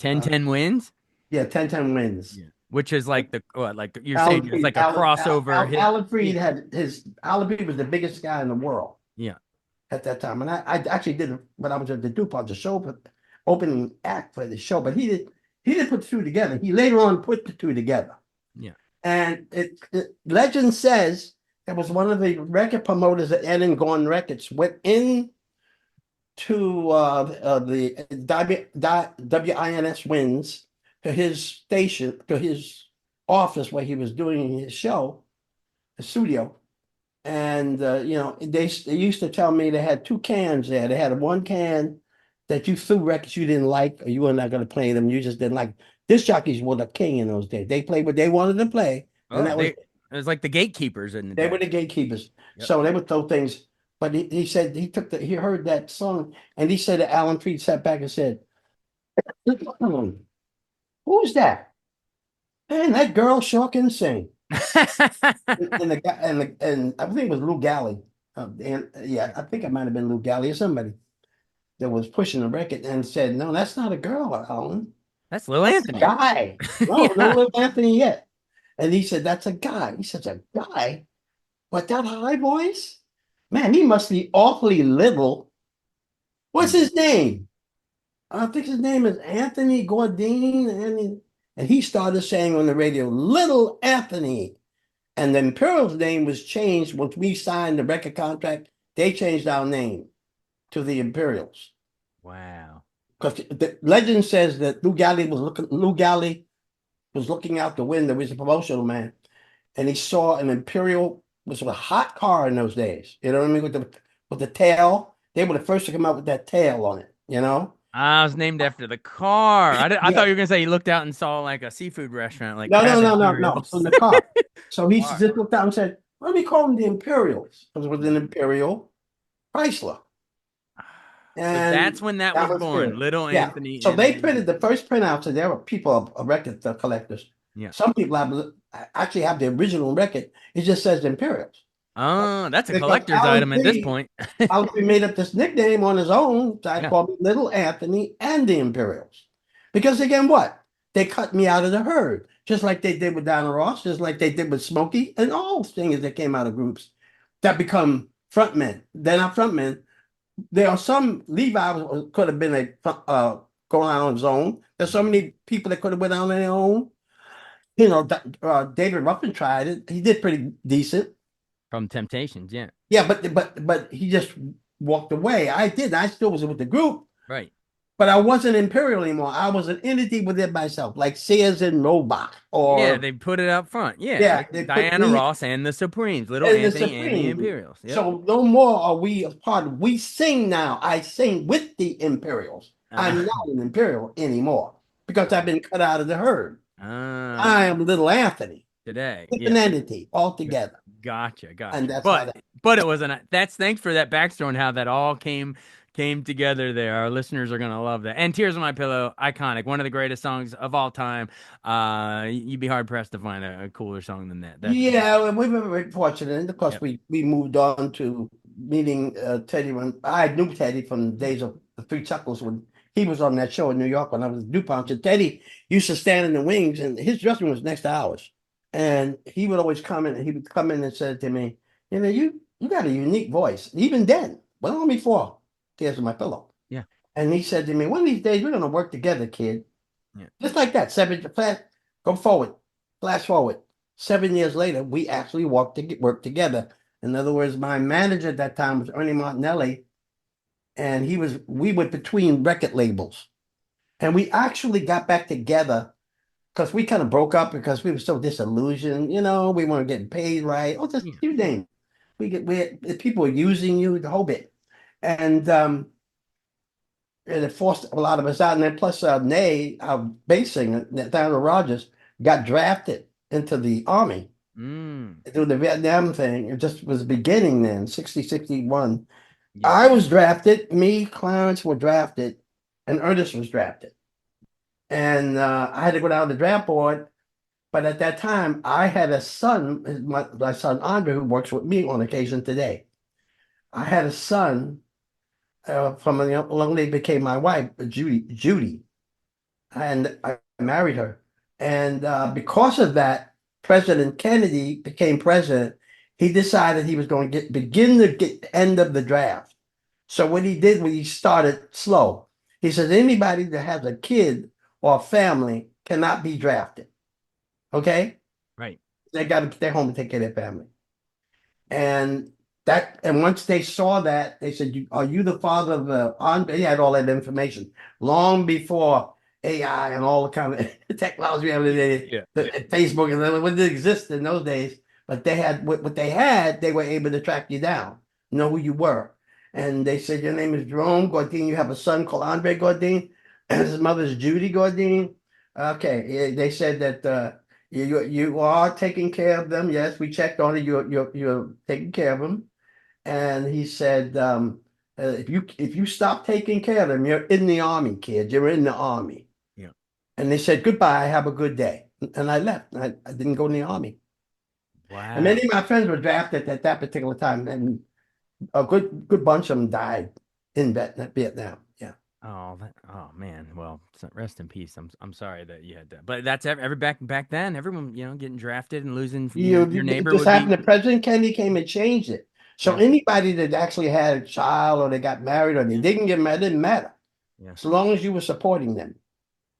10-10 wins. Yeah, 1010 Wins. Yeah. Which is like the what, like you're Alan saying it's Freed, like a crossover hit. Alan Freed had Alan Freed was the biggest guy in the world Yeah. at that time. And I actually did it when I was at the DuPont, the show, but opening act for the show, but he didn't put the two together. He later on put the two together. Yeah. And legend says it was one of the record promoters at Ed and Gone Records went in to the WINS Wins to his station, to his office where he was doing his show, the studio. And they used to tell me they had two cans there. They had one can that you threw records you didn't like, or you were not going to play them. You just didn't like. Disc jockeys were the king in those days. They played what they wanted to play, and Oh, that was it was like the gatekeepers in the they day. were the gatekeepers. Yep. So they would throw things. But he said he heard that song, and he said that Alan Freed sat back and said, "Who's that? Man, that girl sure can sing." And the guy and I think it was Lou Galley. And yeah, I think it might have been Lou Galley or somebody that was pushing the record and said, "No, that's not a girl, Alan. That's Lil That's a Anthony. guy. No, no Yeah. Lil Anthony yet." And he said, "That's a guy." He says, "A guy? But that high voice? Man, he must be awfully little. What's his name? I think his name is Anthony Gordine." And he started saying on the radio, "Little Anthony." And the Imperials' name was changed once we signed the record contract. They changed our name to the Imperials. Wow. Because the legend says that Lou Galley was looking out the window. He was a promotional man, and he saw an Imperial, was a hot car in those days. You know what I mean? With the tail. They were the first to come out with that tail on it, you know? I was named after the car. I thought Yeah. you were gonna say you looked out and saw like a seafood restaurant, like No, no, crab no, no, no. imperials. From the car. So he Car. just looked out and said, "What do we call them the Imperials?" Because it was an Imperial Chrysler. So And that's when that that was was born, good. Little Yeah. Anthony So and they the printed the first printouts, and there were people, record collectors. yeah. Some people actually have the original record. It just says Imperials. Oh, that's a Because collector's item at this point. Alan Freed made up this nickname on his own. So I Yeah. called me Little Anthony and the Imperials. Because again, what? They cut me out of the herd, just like they did with Donna Ross, just like they did with Smokey, and all singers that came out of groups that become frontmen. They're not frontmen. There are some Levi could have been going out on his own. There's so many people that could have went out on their own. David Ruffin tried it. He did pretty decent. From Temptations, yeah. Yeah, but he just walked away. I did. I still was with the group, Right. but I wasn't Imperial anymore. I was an entity within myself, like Sears and Roebuck, Yeah, or they put it up front. Yeah, yeah, like they put Diana me Ross and the Supremes, Little in the Anthony and the Supreme. Imperials. Yep. So no more are we a part of. We sing now. I sing with the Imperials. I'm not an Imperial anymore because I've been cut out of the herd. I am Little Anthony. Today, It's an entity altogether. Gotcha. And that's how that. But it wasn't. Thanks for that backstory and how that all came together there. Our listeners are gonna love that. And Tears on My Pillow, iconic, one of the greatest songs of all time. You'd be hard pressed to find a cooler song than that. Yeah, and we've been very fortunate. And of course, Yep. we moved on to meeting Teddy when I knew Teddy from the days of the Three Chuckles when he was on that show in New York when I was at DuPont. And Teddy used to stand in the wings, and his dressing room was next to ours. And he would always come in, and he would come in and say to me, you got a unique voice. Even then, well, on before Tears on My Pillow. Yeah. And he said to me, one of these days we're gonna work together, kid. Yeah. Just like that. Go forward, flash forward. 7 years later, we actually work together. In other words, my manager at that time was Ernie Martinelli, and we were between record labels. And we actually got back together because we kind of broke up because we were so disillusioned. We weren't getting paid right. Oh, just Yeah. you name it. People were using you the whole bit. And it forced a lot of us out. And then plus Nay, our bass singer, Nathaniel Rogers, got drafted into the army Mm. through the Vietnam thing. It just was beginning then, 60, 61. Yeah. I was drafted, me, Clarence were drafted, and Ernest was drafted. And I had to go down to the draft board. But at that time, I had a son, my son Andre, who works with me on occasion today. I had a son from a young lady became my wife, Judy, and I married her. And because of that, President Kennedy became president. He decided he was going to begin to get the end of the draft. So what he did was he started slow. He says anybody that has a kid or a family cannot be drafted. Okay, Right. they got to stay home and take care of their family. And once they saw that, they said, "Are you the father of the?" He had all that information long before AI and all the kind of technology we have today, Yeah. Facebook and it didn't exist in those days. But they had what they had. They were able to track you down, know who you were, and they said, "Your name is Jerome Gordine. You have a son called Andre Gordine, and his mother's Judy Gordine." Okay, they said that. You are taking care of them. Yes, we checked on it. You're taking care of them. And he said, if you stop taking care of them, you're in the army, kid. You're in the army. Yeah. And they said, goodbye, have a good day. And I left. I didn't go in the army. And Wow. many of my friends were drafted at that particular time, and a good bunch of them died in Vietnam. Yeah. Oh man. Well, rest in peace. I'm sorry that you had that. But that's every back then, everyone, getting drafted and losing, your neighbor This would happened. be. The President Kennedy came and changed it. So Yeah. anybody that actually had a child or they got married or they didn't get married, it didn't matter. Yeah. As long as you were supporting them.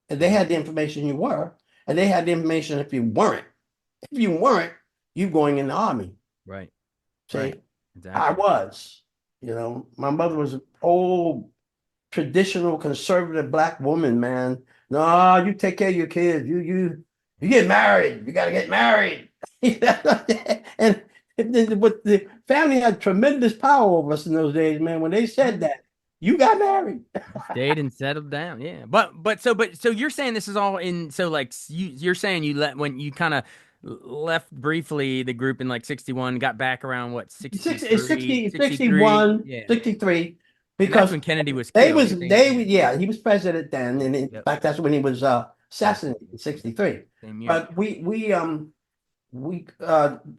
And they Yeah. had the information you were, and they had the information if you weren't. If you weren't, you going in the army. Right. See, Right. I Exactly. was. My mother was an old traditional conservative black woman, man. No, you take care of your kids. You get married. You got to get married. and but the family had tremendous power over us in those days, man. When they said that, you got married. Stayed and settled down. Yeah. But so you're saying this is all in, so like you're saying you let when you kind of left briefly the group in like 61, got back around what, 63, 60, 63? 61, Yeah. 63, And that's because when Kennedy was killed. I think. Yeah. yeah, he was president then, and in Yep. fact, that's when he was Yeah. assassinated in 63. Same year. But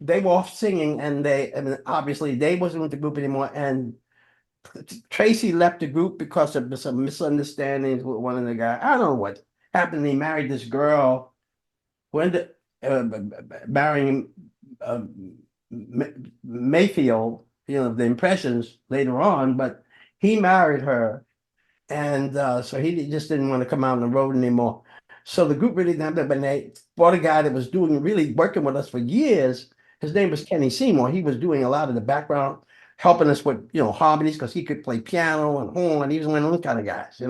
they were off singing, and I mean, obviously they wasn't with the group anymore, and Tracy left the group because of some misunderstandings with one of the guys. I don't know what happened. He married this girl who ended marrying uh, Mayfield, the Impressions later on, but he married her, and so he just didn't want to come out on the road anymore. So the group really didn't have that, but they brought a guy that was doing really working with us for years. His name was Kenny Seymour. He was doing a lot of the background, helping us with harmonies because he could play piano and horn. He was one of those kind of guys,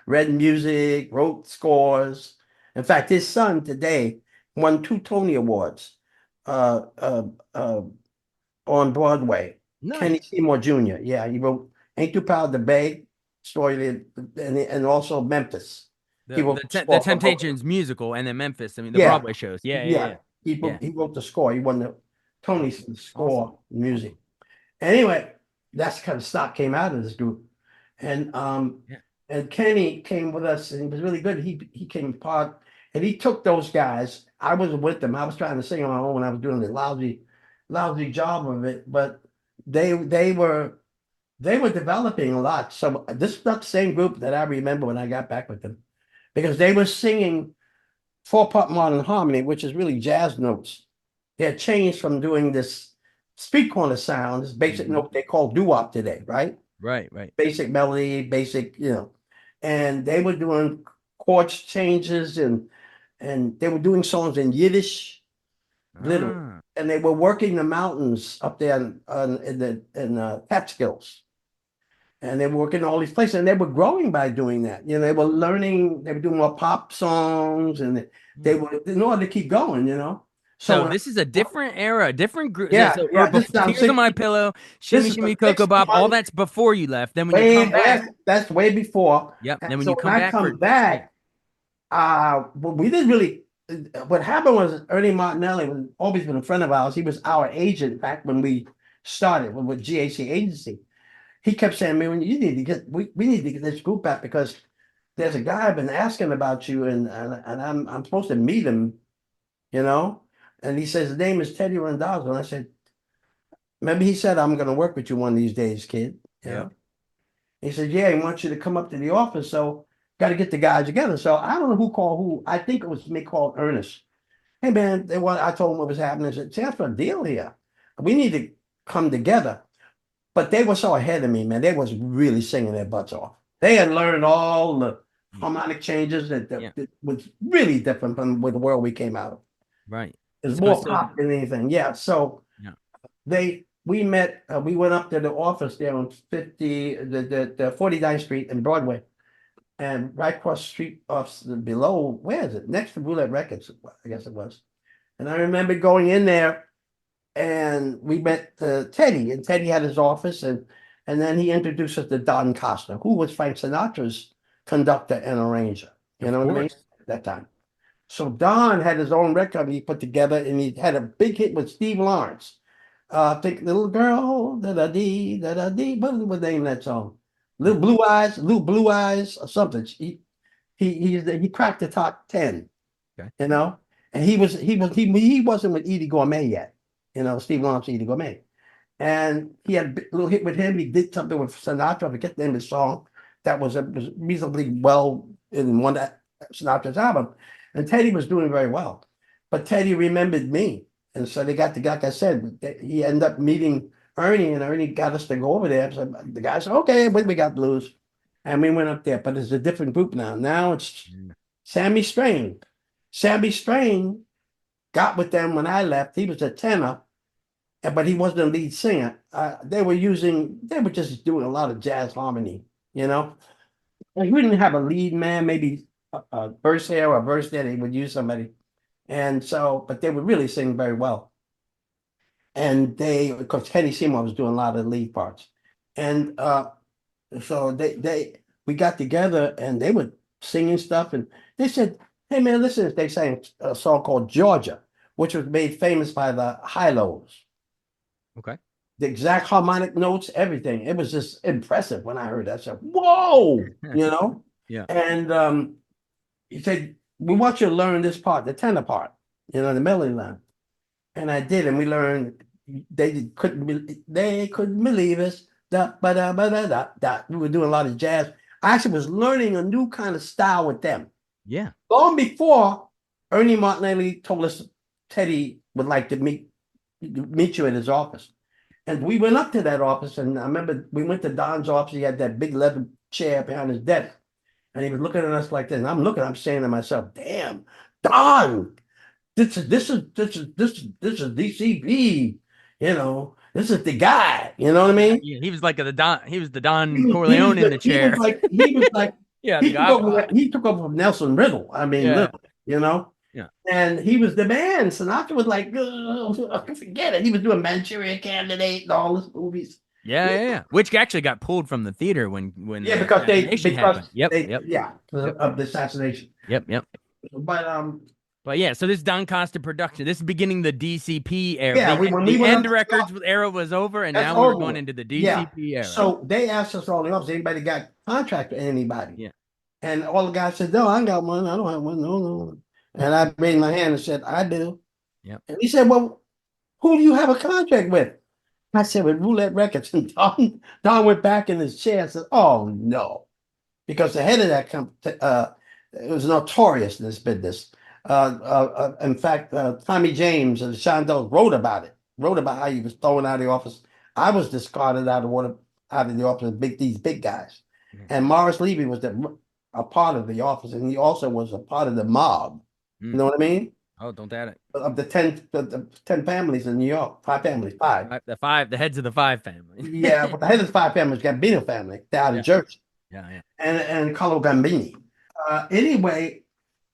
read music, wrote scores. In fact, his son today won 2 Tony Awards uh, uh, uh, on Broadway. Kenny Nice. Seymour Jr. Yeah, he wrote "Ain't Too Proud to Beg," story, and also Memphis. He The wrote the the Te- the score for both. Temptations musical and then Memphis. I mean the Yeah, Broadway shows. Yeah, yeah, yeah. yeah. He Yeah. wrote, he wrote the score. He won the Tonys Awesome. for the Awesome. score Awesome. music. Anyway, that's kind of stock came out of this group, and Yeah. Kenny came with us, and he was really good. He came part, and he took those guys. I wasn't with them. I was trying to sing on my own when I was doing the lousy job of it, but they were developing a lot. So this is not the same group that I remember when I got back with them because they were singing four-part modern harmony, which is really jazz notes. They had changed from doing this street corner sound, this basic Hmm. note they call doo-wop today, right? Right. Right. Basic melody, basic, and they were doing chord changes and they were doing songs in Yiddish, literally, Ah. and they were working the mountains up there in the Catskills. and they were working all these places, and they were growing by doing that. They were learning, they were doing more pop songs, and they Hmm. were in order to keep going. So So when this is a different era, different group. So, yeah, so yeah, this is Tears on My Pillow, this Shimmy is the Shimmy Cocoa Bob, all 61, that's before you left. Then when you way come back, that's way before. yep. And Then when so you when come I back come for yeah, back, well, we didn't really. What happened was Ernie Martinelli was always been a friend of ours. He was our agent back when we started with GAC agency. He kept saying, "Man, you need to get we need to get this group back because there's a guy I've been asking about you, and I'm supposed to meet him, you know." And he says his name is Teddy Randazzo. And I said, maybe he said I'm going to work with you one of these days, kid. You yeah, know. He said, yeah, he wants you to come up to the office. So got to get the guys together. So I don't know who called who. I think it was me called Ernest. Hey man, I told him what was happening. I said, "Chance for a deal here. We need to come together." But they were so ahead of me, man. They was really singing their butts off. They had learned all the yeah, harmonic changes yeah, that was really different from with the world we came out of. right. It's So more so pop than anything. Yeah. So yeah, we met, we went up to the office there on 50, the 49th Street and Broadway. And right across the street off below, where is it? Next to Roulette Records, I guess it was. And I remember going in there and we met Teddy, and Teddy had his office, and then he introduced us to Don Costa, who was Frank Sinatra's conductor and arranger. You of know what I mean? course. At that time. So Don had his own record he put together, and he had a big hit with Steve Lawrence. I think Little Girl, da da dee, da da dee. What was the name of that song? Hmm. Little Blue Eyes, or something. He cracked the top 10, Okay. you know, and he wasn't with Edie Gourmet yet, Steve Lawrence, Edie Gourmet. And he had a little hit with him. He did something with Sinatra. I forget the name of the song that was reasonably well in one of Sinatra's album. And Teddy was doing very well. But Teddy remembered me. And so they got like I said, he ended up meeting Ernie, and Ernie got us to go over there. So the guy said, okay, we got blues. And we went up there, but it's a different group now. Now it's Mm. Sammy Strain. Sammy Strain got with them when I left. He was a tenor, but he wasn't a lead singer. They were just doing a lot of jazz harmony, you know. And we didn't have a lead man, maybe a verse here or a verse there. They would use somebody, and so, but they would really sing very well. And because Kenny Seymour was doing a lot of the lead parts, and so we got together and they were singing stuff, and they said, "Hey man, listen," they sang a song called Georgia, which was made famous by the Hi-Los. Okay. The exact harmonic notes, everything. It was just impressive when I heard that. I said, "Whoa!" Yeah. And he said, "We want you to learn this part, the tenor part, the melody line." And I did, and we learned. They couldn't believe us. Da ba da ba da da da. We were doing a lot of jazz. I actually was learning a new kind of style with them. Yeah. Long before Ernie Martinelli told us Teddy would like to meet you at his office. And we went up to that office, and I remember we went to Don's office. He had that big leather chair behind his desk, and he was looking at us like this. And I'm saying to myself, "Damn, Don, this is DCB, this is the guy." You know what I mean? Yeah, he was like the Don. He was the Don Corleone in the chair. He was like Yeah, the Godfather. he took over from Nelson Riddle. I mean, Yeah, literally, you know. yeah, And he was the man. Sinatra was like, "Ugh, forget it." He was doing Manchurian Candidate and all those movies. yeah. Which actually got pulled from the theater when Yeah, the assassination happened. Yep, yep, yeah, yep, of the assassination. yep. But But yeah, so this Don Costa production, this is beginning the DCP era. yeah, when we The went end up to records era was over, and that's now we were over going with. into the Yeah. DCP era. So they asked us all the office, anybody got contract with anybody? Yeah, And all the guys said, "No, I got one. I don't have one. No, no." And I raised my hand and said, "I do." yep. And he said, "Well, who do you have a contract with?" I said, "With Roulette Records." And Don went back in his chair and said, "Oh no." Because the head of that company, it was notorious in this business. In fact, Tommy James and Shondells wrote about how he was thrown out of the office. I was discarded out of the office with these big guys. Yeah. And Morris Levy was a part of the office, and he also was a part of the mob. You Mm, know what I mean? Oh, don't doubt it. of the 10 families in New York. Five families, five. The heads of the five family. Yeah, but the head of the five families, Gambino family. They're out of Yeah, Jersey. yeah, yeah. And Carlo Gambini. Anyway,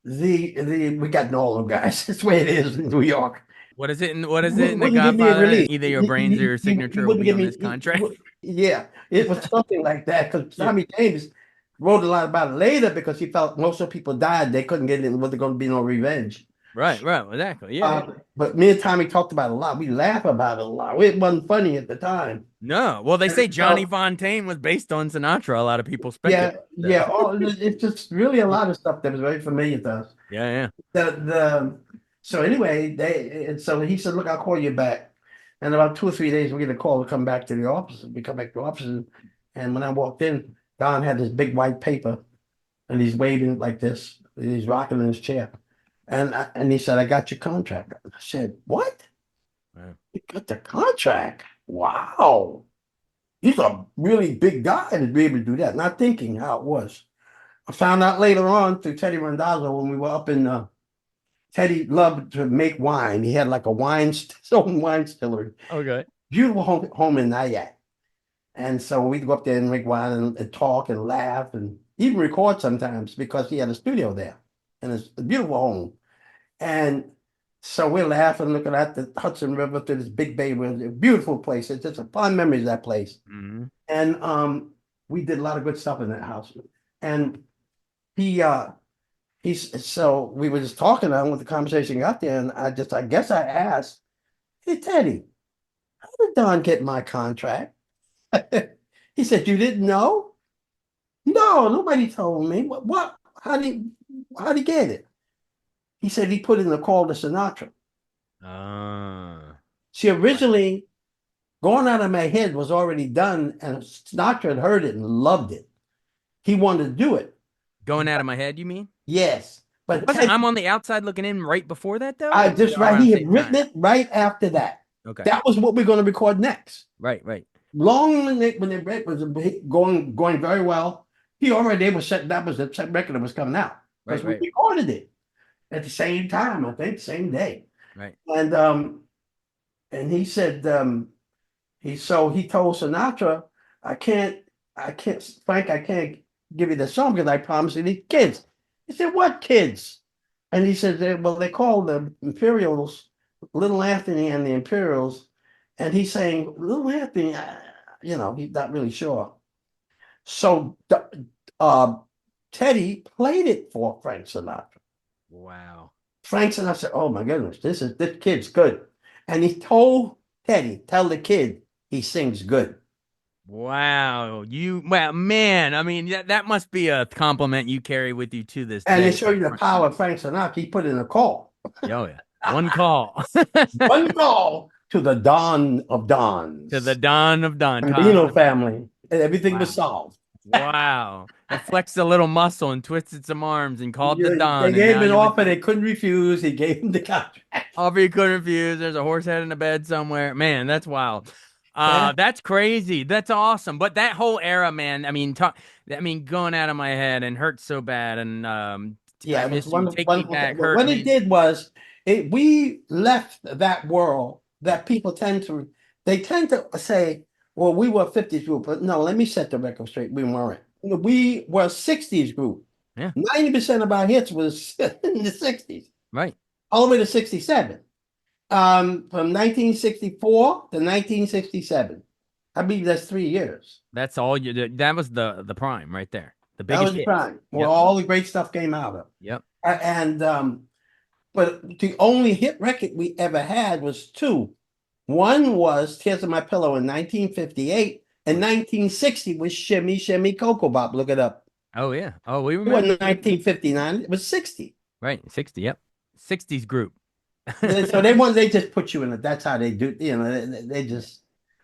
the we got Nolan guys. That's the way it is in New York. What is it? He What is it in The wouldn't give me a Godfather? release. Either your brains or your He signature will wouldn't be give on me. this contract. Yeah, it was something like that. Because Yeah. Tommy James wrote a lot about it later because he felt most of the people died. They couldn't get it. Was there going to be no revenge? Right, right, exactly. Yeah, yeah. But me and Tommy talked about it a lot. We laugh about it a lot. It wasn't funny at the time. No. Well, they And say Johnny so Fontaine was based on Sinatra. A lot of people speculate. yeah, So. yeah. It's just really a lot of stuff that was very familiar to us. Yeah, yeah. The so anyway, and so he said, "Look, I'll call you back." And about 2 or 3 days, we get a call to come back to the office. We come back to the office, and when I walked in, Don had this big white paper, and he's waving like this. He's rocking in his chair, and he said, "I got your contract." I said, "What? Wow. You got the contract? Wow, he's a really big guy to be able to do that." Not thinking how it was. I found out later on through Teddy Randazzo when we were up in Teddy loved to make wine. He had like a his own wine distillery. Okay. Beautiful home in Nyack. And so we'd go up there and make wine and talk and laugh and even record sometimes because he had a studio there. And it's a beautiful home. And so we're laughing, looking at the Hudson River through this big bay. It's a beautiful place. It's just a fond memories of that place. Mm-hmm. And we did a lot of good stuff in that house. And he so we were just talking on when the conversation got there, and I guess I asked, "Hey Teddy, how did Don get my contract?" He said, "You didn't know?" "No, nobody told me." What? How did he get it?" He said he put in a call to Sinatra. See, originally, Going Out of My Head was already done, and Sinatra had heard it and loved it. He wanted to do it. Going Out of My Head, you mean? Yes, It but wasn't Teddy I'm on the Outside Looking In right before that though, I or was just it right. around He the had same written time? it right after that. Okay. That was what we're going to record next. Right, right. Long when they read was going very well. He already they was set. That was the record that was coming out Right, because we right, recorded it at the same time. I think same day. right. And he said he told Sinatra, I can't Frank, I can't give you the song because I promised you these kids. He said, "What kids?" And he said, well, they called the Imperials, Little Anthony and the Imperials. And he's saying, Little Anthony, he's not really sure. So uh, Teddy played it for Frank Sinatra. Wow. Frank Sinatra said, "Oh my goodness, this kid's good." And he told Teddy, "Tell the kid he sings good." Wow. Well, man, I mean, that must be a compliment you carry with you to this And to day. show you the power of Frank Sinatra, he put in a call. Oh, yeah. One call. One call to the Don of To the Dons, Don of Don. Gambino family, and everything was Wow. solved. Wow. It flexed a little muscle and twisted some arms and called the Yeah, they Don, and gave now him an you're with offer they couldn't refuse. He gave him the contract. offer you couldn't refuse. There's a horse head in a bed somewhere. Man, that's wild. Yeah, That's crazy. That's awesome. But that whole era, man, going out of my head and hurt so bad, and I yeah, it was miss you. wonderful. Take me back, hurt. I What it mean, did was we left that world yeah, that people tend to say, well, we were a 50s group, but no, let me set the record straight. We weren't. We were a 60s group. yeah, 90% of our hits was in the 60s, right. all the way to 67. From 1964 to 1967. I believe that's 3 years. That's all you did. That was the prime right there. The That biggest was the hits. prime where Yep. all the great stuff came out of. Yep. And but the only hit record we ever had was two. One was Tears of My Pillow in 1958, and 1960 was Shimmy Shimmy Cocoa Bop. Look it up. Oh yeah. Oh, we It wasn't remember. 1959, it was 60. Right. 60. Yep. 60s group. So they just put you in it. That's how they do, they just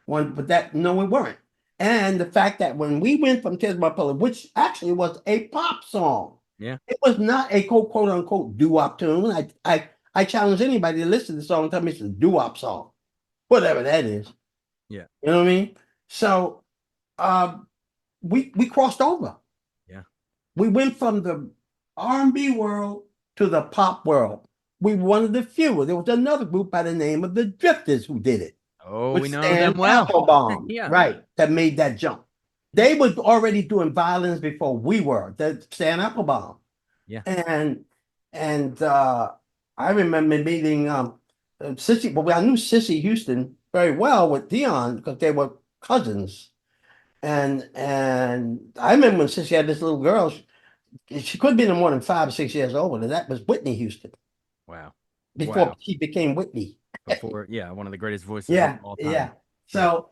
want, but that, no, we weren't. And the fact that when we went from Tears of My Pillow, which actually was a pop song, Yeah. it was not a quote unquote doo-wop tune. I challenge anybody to listen to the song and tell me it's a doo-wop song, whatever that is. Yeah. You know what I mean? So we crossed over. Yeah. We went from the R&B world to the pop world. we were one of the few. There was another group by the name of the Drifters who did it Oh, with we know them Stan well. Applebaum, Yeah. right? That made that jump. They were already doing violins before we were. The Stan Applebaum, Yeah. and and I remember meeting Sissy. Well, I knew Sissy Houston very well with Dion because they were cousins. And I remember when Sissy had this little girl. She could have been more than 5 or 6 years old, and that was Whitney Houston Wow. before Wow. she became Whitney. Before, yeah, one of the greatest voices of Yeah, all time. yeah. Yeah. So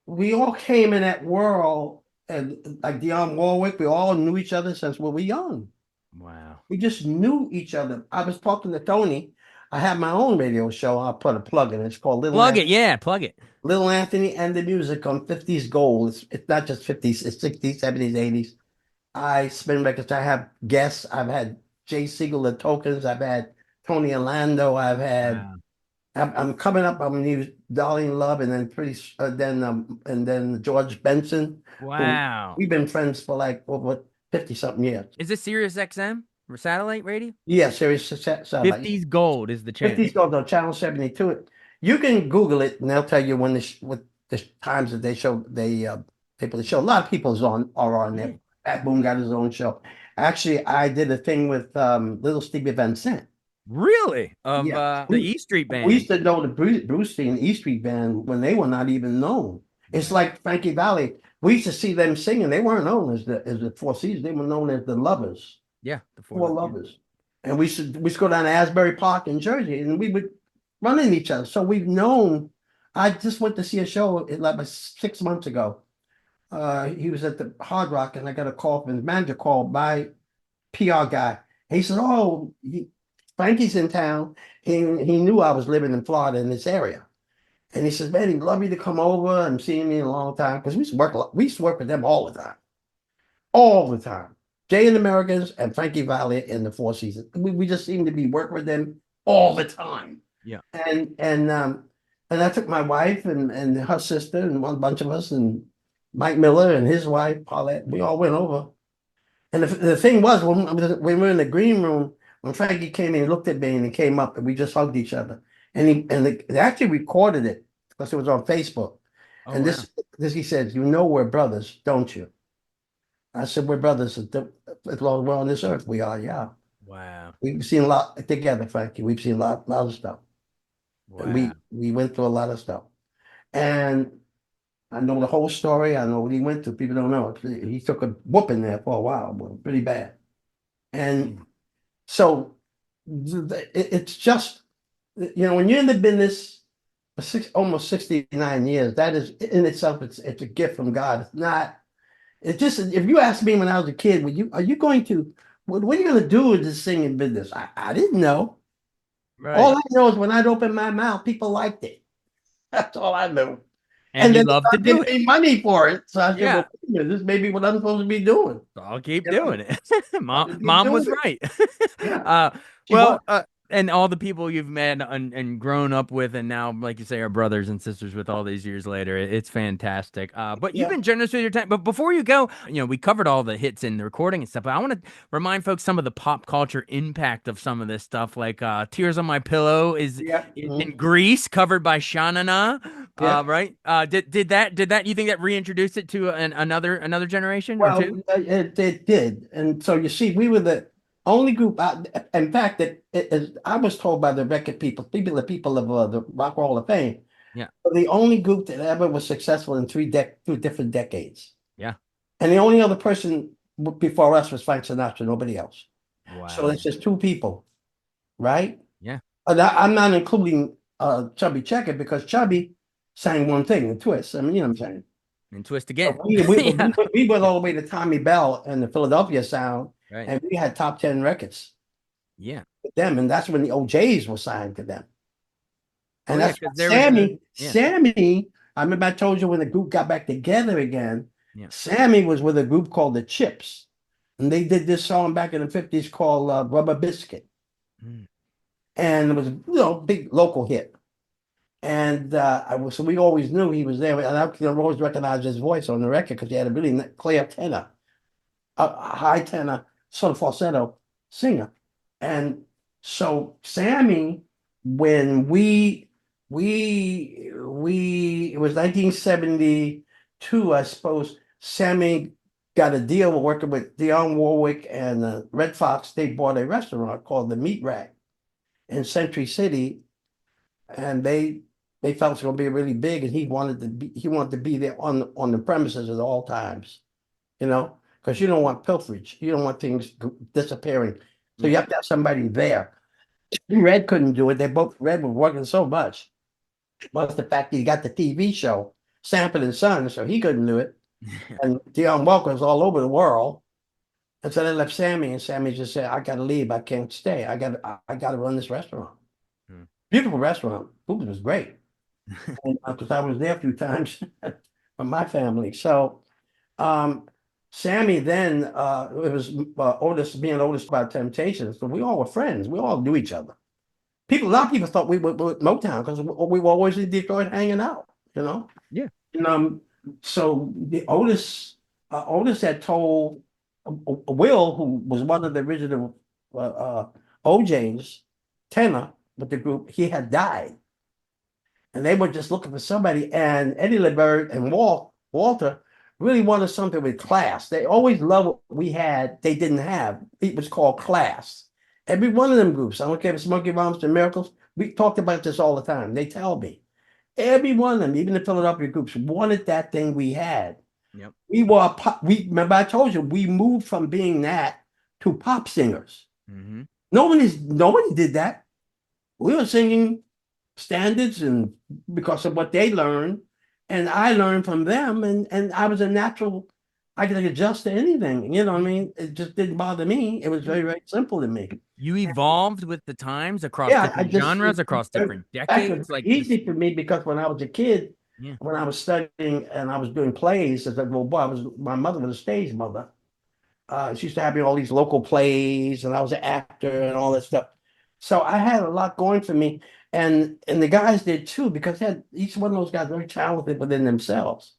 we all came in that world, and like Dionne Warwick, we all knew each other since we were young. Wow. We just knew each other. I was talking to Tony. I have my own radio show. I'll put a plug in. It's called Plug it. Yeah, plug it. Little Anthony and the Music on 50s Gold. It's not just 50s, it's 60s, 70s, 80s. I spin records. I have guests. I've had Jay Siegel, the Tokens. I've had Tony Orlando. Wow. I'm coming up. I'm gonna use Darlene Love, and then and then George Benson, who Wow. we've been friends for like over 50 something years. Is this Sirius XM or satellite radio? Yeah, serious satellite. 50s Gold is the channel. 50s goes on Channel 72. You can Google it, and they'll tell you when what the times that they put the show. A lot of people are on there. Mm. Pat Boone got his own show. Actually, I did a thing with Little Stevie Van Sant. Really? Of Yeah, the E Street we Band. used to know the Bruce and E Street Band when they were not even known. It's Wow. like Frankie Valli. We used to see them singing. They weren't known as the Four Seasons. They were known as the Lovers, Yeah, Four yeah. Lovers. And we used to go down to Asbury Park in Jersey, and we would run into each other. So we've known. I just went to see a show like 6 months ago. He was at the Hard Rock, and I got a call from his manager called my PR guy. He said, "Oh, Frankie's in town." He knew I was living in Florida in this area, and he says, "Man, he'd love you to come over and see me in a long time because we used to work. We used to work with them all the time, all the time. Jay and the Americans and Frankie Valli in the Four Seasons. We just seemed to be working with them all the time." Yeah. And I took my wife and her sister and one bunch of us and Mike Miller and his wife Paulette. We all went over. And the thing was when we were in the green room, when Frankie came in, he looked at me and he came up and we just hugged each other. They actually recorded it because it was on Facebook. Oh, And wow. this he said, "You know we're brothers, don't you?" I said, "We're brothers as long as we're on this earth. We are, yeah." Wow. We've seen a lot together, Frankie. We've seen lot of stuff. And Wow. we went through a lot of stuff. And I know the whole story. I know what he went through. People don't know. He took a whooping there for a while, but pretty bad. And Mm. so it's just, when you're in the business for almost 69 years, that is in itself, it's a gift from God. It's not, it's just, if you asked me when I was a kid, are you going to, what are you going to do with this singing business? I didn't know. All Right. I know is when I'd open my mouth, people liked it. That's all I knew. And And you then they love to started do giving it. me money for it. So I said, Yeah. well, this may be what I'm supposed to be doing. I'll keep You know, doing it. I'll Mom, just keep mom was doing it. right. Yeah. uh, She was. well, and all the people you've met and grown up with, and now, like you say, are brothers and sisters with all these years later. It's fantastic. But you've Yeah. been generous with your time. But before you go, we covered all the hits in the recording and stuff. But I want to remind folks some of the pop culture impact of some of this stuff, like "Tears on My Pillow" Yeah. is in Greece, covered by Shanana. Yeah. Right? Did that? You think that reintroduced it to another generation or Well, two? it did. And so you see, we were the only group. In fact, I was told by the record the people of the Rock Hall of Fame, Yeah. were the only group that ever was successful in two different decades. Yeah. And the only other person before us was Frank Sinatra, nobody else. So Wow. that's just two people, right? Yeah. And I'm not including Chubby Checker because Chubby sang one thing, the twist. I mean, you know what I'm saying? And twist So again. Yeah. we went Yeah. all the way to Tommy Bell and the Philadelphia sound, Right. and we had top 10 records Yeah. with them. And that's when the OJs were signed to them. Oh And yeah, that's why because there was a yeah. I remember I told you when the group got back together again, Yeah. Sammy was with a group called the Chips. And they did this song back in the 50s called Rubber Biscuit. Mm. And it was, big local hit. And so we always knew he was there. And I could always recognize his voice on the record because he had a really clear tenor, a high tenor, sort of falsetto singer. And So Sammy, when we it was 1972, I suppose. Sammy got a deal working with Dionne Warwick and Red Fox. They bought a restaurant called the Meat Rack in Century City, and they felt it was going to be really big, and he wanted to be there on the premises at all times, because you don't want pilferage, you don't want things disappearing, so Yeah. you have to have somebody there. Red couldn't do it. Red was working so much. Plus the fact that he got the TV show, Sanford and Son, so he couldn't do it. And Dionne Welker was all over the world. And so they left Sammy, and Sammy just said, I gotta leave. I can't stay. I gotta run this restaurant. Hmm. Beautiful restaurant. Food was great. And because I was there a few times with my family. So Sammy then it was Otis being Otis by Temptation. So we all were friends. We all knew each other. A lot of people thought we were with Motown because we were always in Detroit hanging out, you know. Yeah. And so the Otis had told Will, who was one of the original OJs, tenor with the group, he had died, and they were just looking for somebody. And Eddie LeBert and Walter really wanted something with class. They always loved what we had. They didn't have. It was called class. Every one of them groups, I don't care if it's Monkey Bombs and Miracles, we talked about this all the time. They tell me every one of them, even the Philadelphia groups, wanted that thing we had. Yep. We remember I told you we moved from being that to pop singers. Mm-hmm. Nobody did that. We were singing standards and because of what they learned, and I learned from them, and I was a natural. I could adjust to anything. You know what I mean? It just didn't bother me. It was very, very simple to me. You evolved with the times across Yeah, different genres, across different it was decades. Like this. easy for me because when I was a kid, Yeah. when I was studying and I was doing plays as a little boy, my mother was a stage mother. She used to have me all these local plays, and I was an actor and all that stuff. So I had a lot going for me, and the guys did too, because each one of those guys very talented within themselves.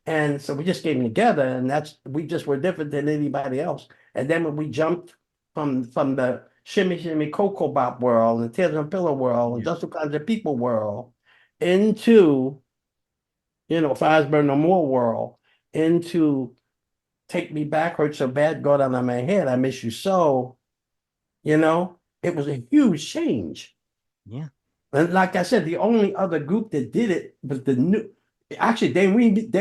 And so we just came together, and we just were different than anybody else. And then when we jumped from the shimmy shimmy cocoa bop world and tears on pillow world and Yeah. just all kinds of people world into Fires Burn No More world, into Take Me Back, Hurt So Bad, Go Down on My Head, I Miss You So, it was a huge change. Yeah. And like I said, the only other group that did it was the new. Actually, they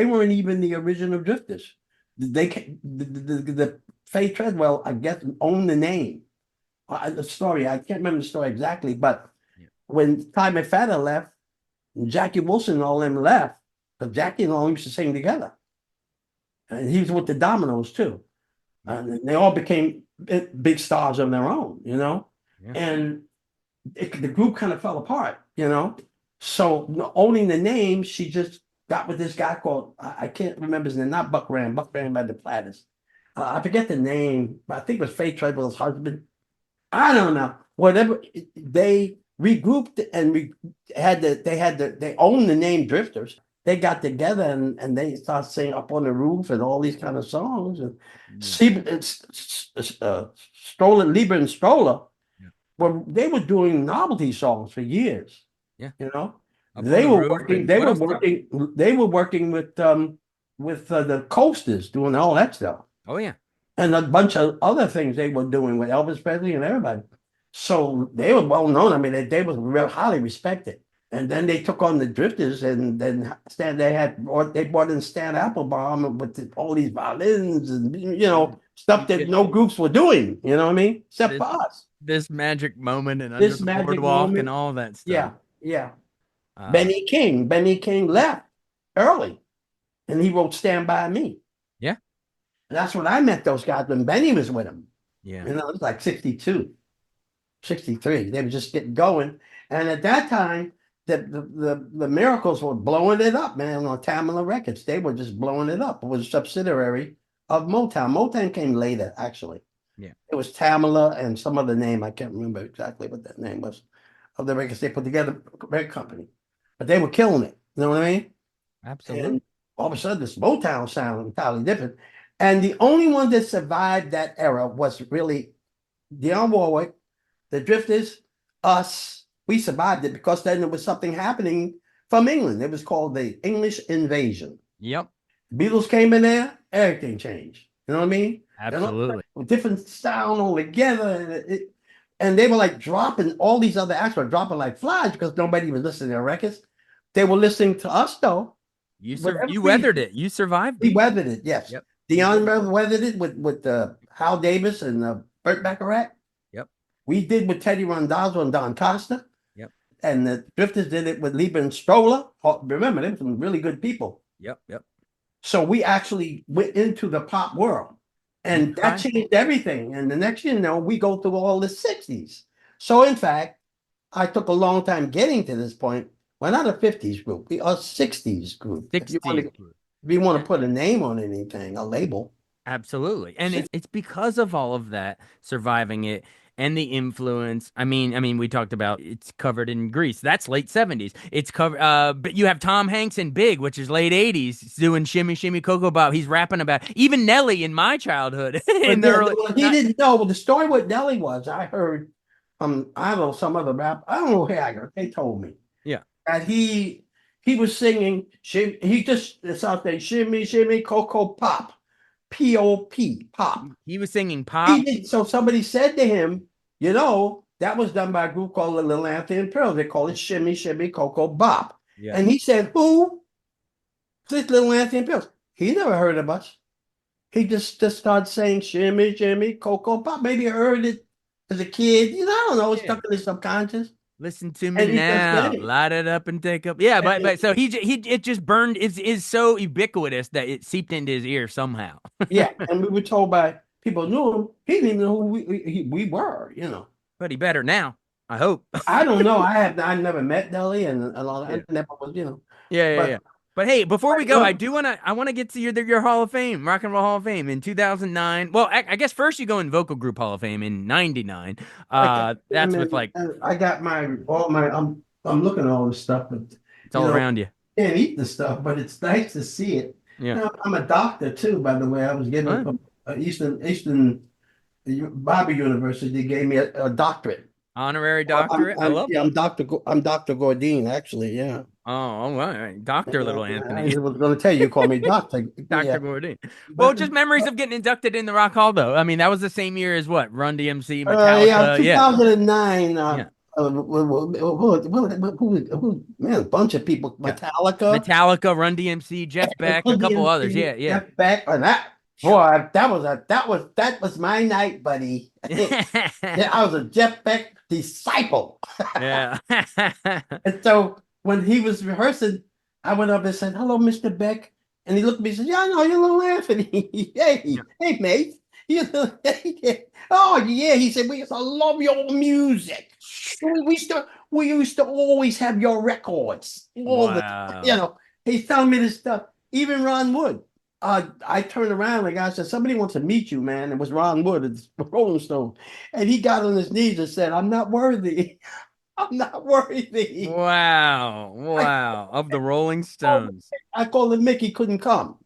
weren't even the original Drifters. The Faye Treadwell, I guess, owned the name. The story, I can't remember the story exactly, but Yeah. when Ty McFadden left, Jackie Wilson and all them left, because Jackie and all them used to sing together. And he was with the Dominoes too. Yeah. And they all became big stars of their own, Yeah. and the group kind of fell apart. So owning the name, she just got with this guy called, I can't remember his name, not Buck Ram by the Platters. I forget the name, but I think it was Faye Treadwell's husband. I don't know. Whatever, they regrouped and they owned the name Drifters. They got together and they started singing Up on the Roof and all these kind of songs. And Yeah. Stroller, Lieber and Stroller, Yeah. they were doing novelty songs for years. Yeah. You know, Up on they the were roof. working. And They what were else? working. They were working with the Coasters, doing all that stuff, Oh yeah. and a bunch of other things they were doing with Elvis Presley and everybody. So they were well known. I mean, they were real highly respected. And then they took on the Drifters, and then they brought in Stan Applebaum with all these violins and stuff that no groups were doing. You know what I mean? Except This for us. this magic moment and Under This the magic Boardwalk and moment. all that stuff. Yeah, yeah. Uh, Benny King left early, and he wrote "Stand by Me." yeah. And that's when I met those guys when Benny was with him. Yeah. It was like 62, 63. They were just getting going. And at that time, the Miracles were blowing it up, man, on Tamala Records. They were just blowing it up. It was a subsidiary of Motown. Motown came later, actually. Yeah. It was Tamala and some other name. I can't remember exactly what that name was of the records they put together, record company. But they were killing it. You know what I mean? Absolutely. And all of a sudden, this Motown sound entirely different. And the only one that survived that era was really Dionne Warwick, the Drifters, us, we survived it because then there was something happening from England. It was called the English Invasion. Yep. Beatles came in there, everything changed. You know what I mean? Absolutely. Different style altogether. And they were like dropping, all these other acts were dropping like flies because nobody was listening to their records. They were listening to us though. You weathered it. You survived We it. weathered it, yes. Yep. Dion weathered it with Hal Davis and Burt Bacharach. Yep. We did with Teddy Randazzo and Don Costa. Yep. And the Drifters did it with Lieber and Stoller. Remember, they were some really good people. Yep. Yep. So we actually went into the pop world. And that changed everything. And the next year, we go through all the 60s. So in fact, I took a long time getting to this point. We're not a 50s group. We are a 60s group. If you want to put a name on anything, a label. Absolutely. And it's because of all of that, surviving it and the influence. I mean, we talked about it's covered in Grease. That's late 70s. It's covered but you have Tom Hanks in Big, which is late 80s, doing Shimmy Shimmy Cocoa Bob. He's rapping about even Nelly in my childhood. He didn't know. Well, the story with Nelly was I heard from I don't know some other rap. I don't know who they told me. Yeah. That he was singing he just it's out there Shimmy Shimmy Cocoa Pop. P-O-P, pop. He was singing pop. So somebody said to him, that was done by a group called the Little Anthony Imperials. They call it Shimmy Shimmy Cocoa Bop. Yeah. And he said, who? This Little Anthony Imperials. He never heard of us. He just started saying Shimmy Shimmy Cocoa Bop. Maybe he heard it as a kid. I don't know. It's stuck in his subconscious. Listen to me now, light it up and take up. Yeah, but so it just burned. Is so ubiquitous that it seeped into his ear somehow. Yeah, and we were told by people who knew him. He didn't even know who we were. But he better now. I hope. I don't know. I never met Nelly and all that. I never was. Yeah. But hey, before we go, I want to get to your Hall of Fame, Rock and Roll Hall of Fame in 2009. Well, I guess first you go in Vocal Group Hall of Fame in 99. That's with like I got I'm looking at all this stuff, but it's all around you. Can't eat the stuff, but it's nice to see it. Yeah. I'm a doctor too, by the way. I was getting from Eastern Bible University. They gave me a doctorate. Honorary doctorate. I'm Dr. Gordine, actually. Yeah. Oh, all right. Dr. Little Anthony. I was going to tell you, call me Doctor. Dr. Gordine. Well, just memories of getting inducted in the Rock Hall, though. I mean, that was the same year as what? Run DMC, Metallica. 2009. Man, a bunch of people. Metallica, Run DMC, Jeff Beck, a couple others. Yeah. Jeff Beck, and that. Boy, that was my night, buddy. I was a Jeff Beck disciple. Yeah. And so when he was rehearsing, I went up and said, "Hello, Mr. Beck." And he looked at me and said, "Yeah, I know you're Little Anthony." Hey, mate. Oh, yeah. He said, I love your music. We used to always have your records. He's telling me this stuff. Even Ron Wood. I turned around and the guy said, "Somebody wants to meet you, man." It was Ron Wood, it's Rolling Stone. And he got on his knees and said, "I'm not worthy. I'm not worthy." Wow. Of the Rolling Stones. I called him Mickey, couldn't come,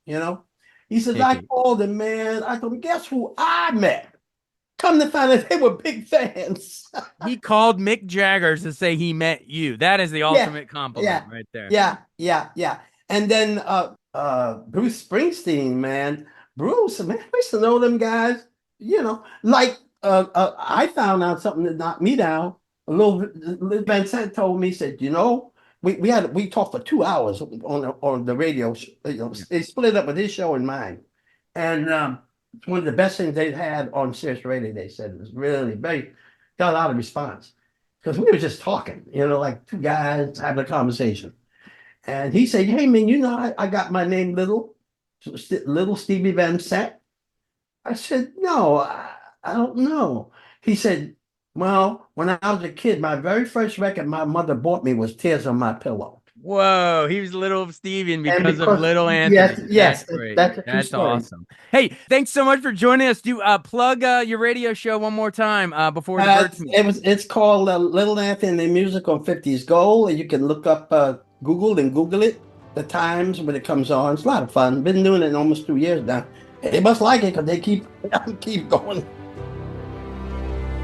He says, I called him, man. I told him, guess who I met? Come to find out they were big fans. He called Mick Jagger to say he met you. That is the ultimate compliment right there. Yeah. And then Bruce Springsteen, man. Bruce, man, I used to know them guys, I found out something that knocked me down. Liz Van Sant told me, said, we talked for 2 hours on the radio. They split up with his show and mine. And it's one of the best things they've had on Sirius Radio, they said. It was really got a lot of response. Because we were just talking, like two guys having a conversation. And he said, "Hey, man, I got my name Little Stevie Van Sant." I said, "No, I don't know." He said, "Well, when I was a kid, my very first record my mother bought me was Tears on My Pillow." Whoa, he was Little Stevie because of Little Anthony. Yes, that's awesome. Hey, thanks so much for joining us. Do plug your radio show one more time before the birds meet. It's called Little Anthony Music on 50s Gold. You can look up Google it. The times when it comes on. It's a lot of fun. Been doing it almost 2 years now. They must like it because they keep going.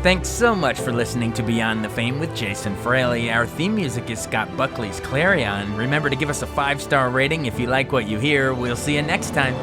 Thanks so much for listening to Beyond the Fame with Jason Fraley. Our theme music is Scott Buckley's Clarion. Remember to give us a 5-star rating if you like what you hear. We'll see you next time.